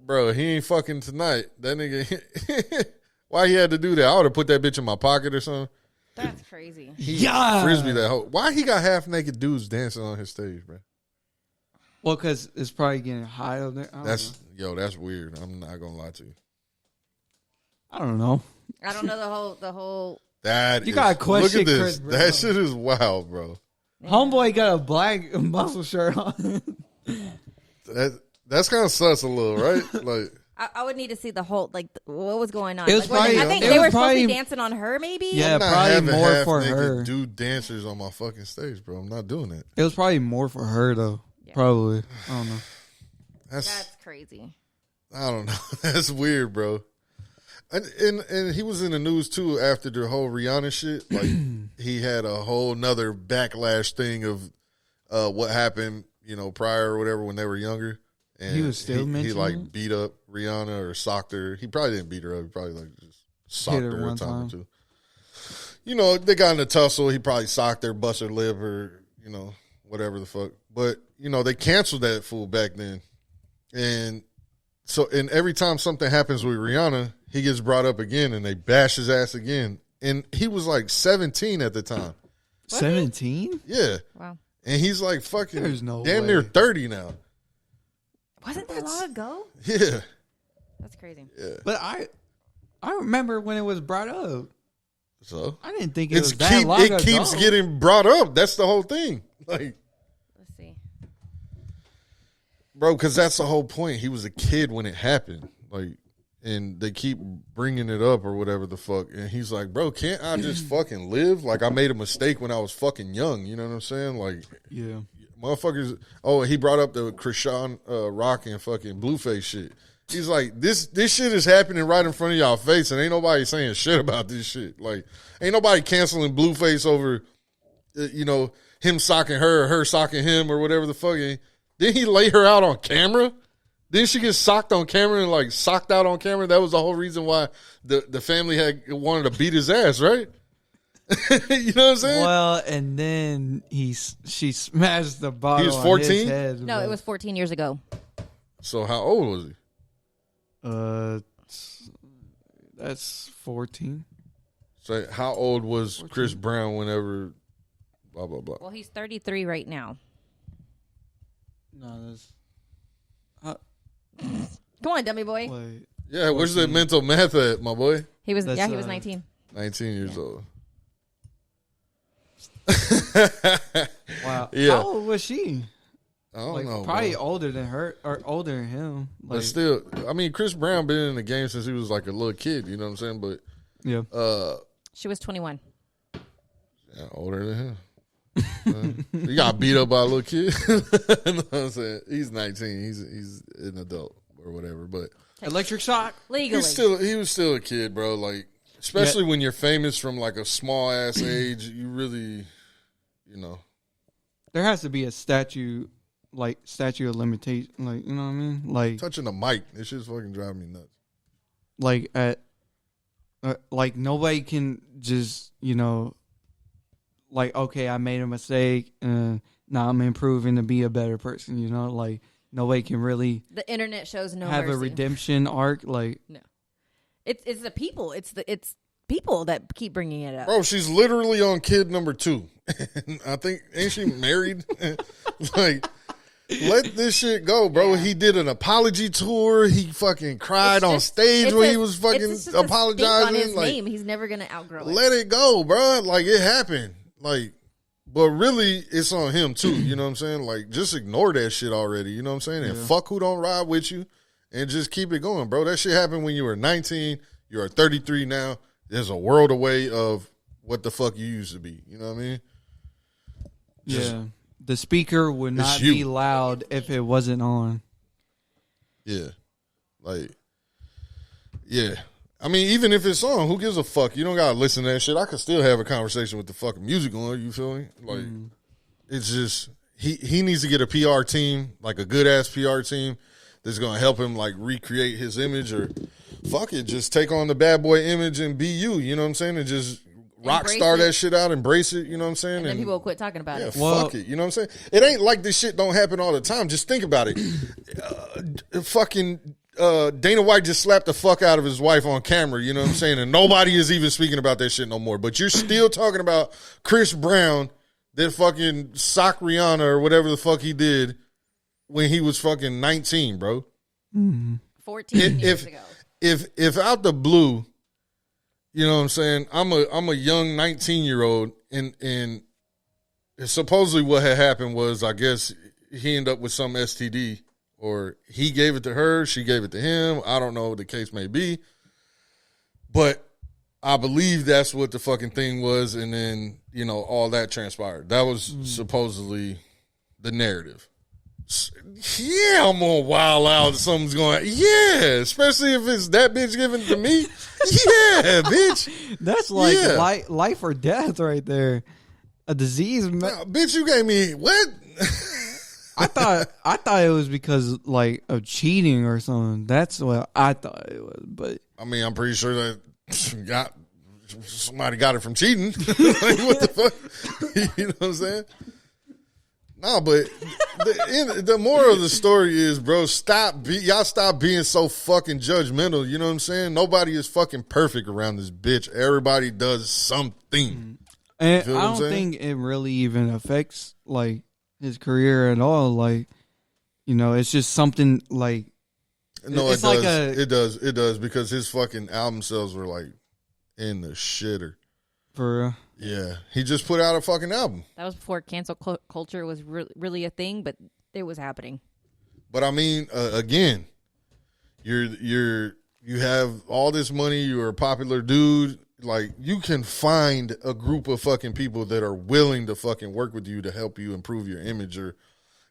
bro, he ain't fucking tonight. That nigga, why he had to do that? I would have put that bitch in my pocket or something. That's crazy. Yeah. Frisbee that hoe. Why he got half naked dudes dancing on his stage, bro? Well, because it's probably getting hot up there. That's weird. I'm not gonna lie to you. I don't know. I don't know the whole. That You gotta question Look at this. Chris Brown. That shit is wild, bro. Homeboy got a black muscle shirt on. That's kind of sus a little, right? Like, I would need to see the whole what was going on. It was Like, I probably- think it they was were supposed to probably- be dancing on her, maybe. Yeah, I'm not probably having more half for naked her. dude dancers on my fucking stage, bro. I'm not doing that. It was probably more for her though. Yeah. Probably. I don't know. That's crazy. I don't know. That's weird, bro. And he was in the news too after the whole Rihanna shit. Like he had a whole nother backlash thing of what happened, prior or whatever when they were younger. And He was still he mentioning like it? beat up Rihanna or socked her. He probably didn't beat her up. He probably like just socked Hit her her a one time or time. two. They got in a tussle. He probably socked her, bust her lip, or whatever the fuck. But they canceled that fool back then. And so, every time something happens with Rihanna, he gets brought up again, and they bash his ass again. And he was like 17 at the time. 17? Yeah, Wow. and he's like fucking There's no damn way. near 30 now. Wasn't that long ago? Yeah, That's crazy. But I remember when it was brought up. so I didn't think it was that long ago. it keeps getting brought up. That's the whole thing, like, Let's see. bro, because that's the whole point. He was a kid when it happened, like. And they keep bringing it up or whatever the fuck. And he's like, bro, can't I just fucking live? Like, I made a mistake when I was fucking young. You know what I'm saying? Like, Yeah. motherfuckers. Oh, he brought up the Krishan Rock and fucking Blueface shit. He's like, this shit is happening right in front of y'all face, and ain't nobody saying shit about this shit. Like, ain't nobody canceling Blueface over, him socking her or her socking him or whatever the fuck. Didn't he lay her out on camera? Didn't she get socked on camera and like socked out on camera? That was the whole reason why the family had wanted to beat his ass, right? You know what I'm saying? Well, and then she smashed the bottle. He was on 14? his head, No, but- it was 14 years ago. So how old was he? That's 14. So how old was Chris Brown whenever blah, blah, blah? Well, he's 33 right now. No, that's Come on, dummy boy. wait. Yeah, where's the mental math at, my boy? He was That's, he was 19. 19 years old. Wow. Yeah. How old was she? I don't like know. probably bro. older than her or older than him. Like, But still, I mean, Chris Brown been in the game since he was like a little kid. You know what I'm saying? But yeah, She was 21. yeah, older than him. He got beat up by a little kid. You know what I'm saying? He's 19. He's an adult or whatever. But electric shock. Legally. he was still a kid, bro. Like, especially when you're famous from like a small ass age, you really, you know. There has to be a statute of limitation. Like, you know what I mean? Like Touching the mic, this shit's fucking driving me nuts. like at like nobody can just, you know, like, okay, I made a mistake and now I'm improving to be a better person, you know? Like nobody can really The internet shows no have mercy. a redemption arc. Like, No. It's the people. It's people that keep bringing it up. Bro, she's literally on kid number 2. I think, ain't she married? Like, let this shit go, bro. Yeah. He did an apology tour. He fucking cried on stage when he was fucking apologizing. On his like, name. He's never gonna outgrow it. let it go, bro. Like, it happened. Like, but really, it's on him too. You know what I'm saying? Like, just ignore that shit already. You know what I'm saying? And fuck who don't ride with you, and just keep it going, bro. That shit happened when you were 19. You are 33 now. There's a world away of what the fuck you used to be. You know what I mean? yeah, the speaker would not you. be loud if it wasn't on. Yeah. Like, yeah. I mean, even if it's on, who gives a fuck? You don't gotta listen to that shit. I could still have a conversation with the fucking music on. You feel me? Like, it's just he needs to get a PR team, like a good ass PR team, that's gonna help him like recreate his image, or fuck it, just take on the bad boy image and be you. You know what I'm saying? And just rock Embrace star it. that shit out, embrace it. You know what I'm saying? And then people will quit talking about Yeah, it. fuck it. You know what I'm saying? It ain't like this shit don't happen all the time. Just think about it. Dana White just slapped the fuck out of his wife on camera, you know what I'm saying? And nobody is even speaking about that shit no more. But you're still talking about Chris Brown that fucking sock Rihanna or whatever the fuck he did when he was fucking 19, bro. 14 years ago. If out the blue, you know what I'm saying, I'm a young 19-year-old and supposedly what had happened was, I guess he ended up with some STD, or he gave it to her, she gave it to him. I don't know what the case may be. But I believe that's what the fucking thing was, and then, you know, all that transpired. That was supposedly the narrative. Yeah, I'm gonna wild out. Something's going. Yeah, especially if it's that bitch giving it to me. Yeah, bitch. That's like Yeah. life or death right there. A disease. Bitch, you gave me what? I thought it was because like of cheating or something. That's what I thought it was. But I mean, I'm pretty sure that somebody got it from cheating. Like, what the fuck? You know what I'm saying? No, but the moral of the story is, bro, y'all stop being so fucking judgmental. You know what I'm saying? Nobody is fucking perfect around this bitch. Everybody does something. and feel what I I'm don't saying? think it really even affects like his career at all. Like, you know, it's just something like No, it's it like does. It does because his fucking album sales were like in the shitter. for Yeah, he just put out a fucking album. That was before cancel culture was really a thing, but it was happening. But I mean, again, you have all this money. You're a popular dude. Like, you can find a group of fucking people that are willing to fucking work with you to help you improve your image or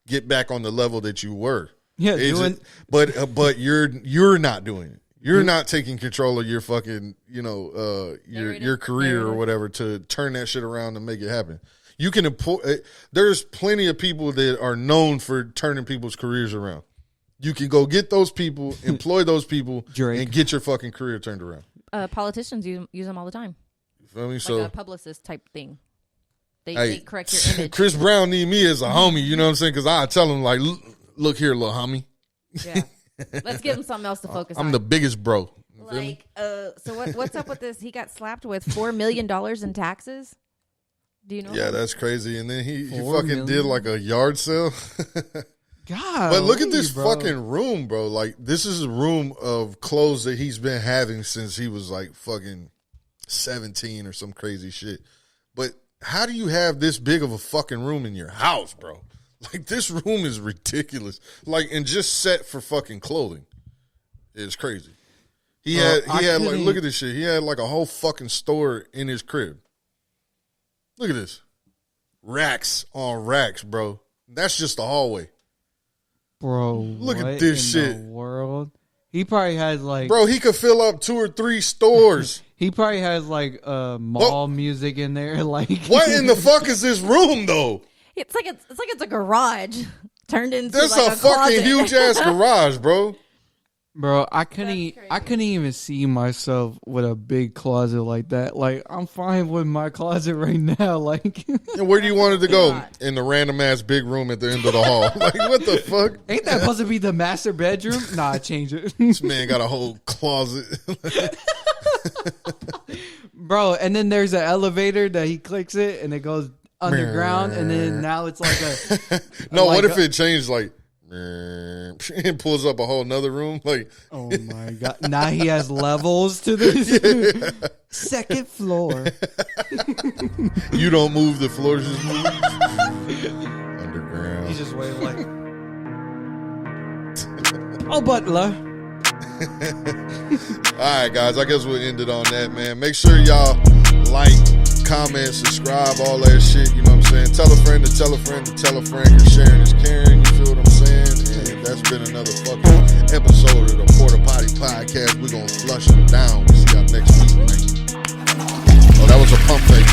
get back on the level that you were. yeah, doing But you're not doing it. You're not taking control of your fucking, you know, your career or whatever to turn that shit around and make it happen. You can there's plenty of people that are known for turning people's careers around. You can go get those people, employ those people, Drake. and get your fucking career turned around. Politicians use them all the time, You feel me? like So a publicist type thing. They hey, correct your image. Chris Brown need me as a homie. You know what I'm saying? Because I tell him like, look here, little homie. Yeah, let's give him something else to focus on. I'm the biggest bro. You feel me? Like, so what's up with this? He got slapped with $4 million in taxes. Do you know? Yeah, that? that's crazy. And then he 4 fucking million? did like a yard sale. God. But look at this bro. fucking room, bro. Like, this is a room of clothes that he's been having since he was like fucking 17 or some crazy shit. But how do you have this big of a fucking room in your house, bro? Like, this room is ridiculous. Like, and just set for fucking clothing. It's crazy. He had like, look at this shit. He had like a whole fucking store in his crib. Look at this. Racks on racks, bro. That's just the hallway. Bro, look what at this in shit. the world? He probably has like, bro, he could fill up 2 or 3 stores. He probably has like mall music in there. Like, what in the fuck is this room though? It's like it's a garage turned into That's like a a fucking closet. huge ass garage, bro. bro, I couldn't even see myself with a big closet like that. Like, I'm fine with my closet right now. Like, And where do you want it to go? In the random ass big room at the end of the hall. Like, what the fuck? ain't that supposed to be the master bedroom? Nah, change it. This man got a whole closet. Bro, and then there's an elevator that he clicks it and it goes underground, and then now it's like a No, like what if it changed like and pulls up a whole nother room? Like, oh my god! Now he has levels to this. Second floor. you don't move, the floor just moves. Underground. He's just waiting like, oh, butler. All right, guys. I guess we'll end it on that, man. Make sure y'all like, comment, subscribe, all that shit. You know what I'm saying? Tell a friend to tell a friend to tell a friend, because sharing is caring. You feel what I'm saying? And that's been another fucking episode of the Porta Poddy podcast. We're going to flush them down. We'll see y'all next week, man. Oh, that was a pump fake.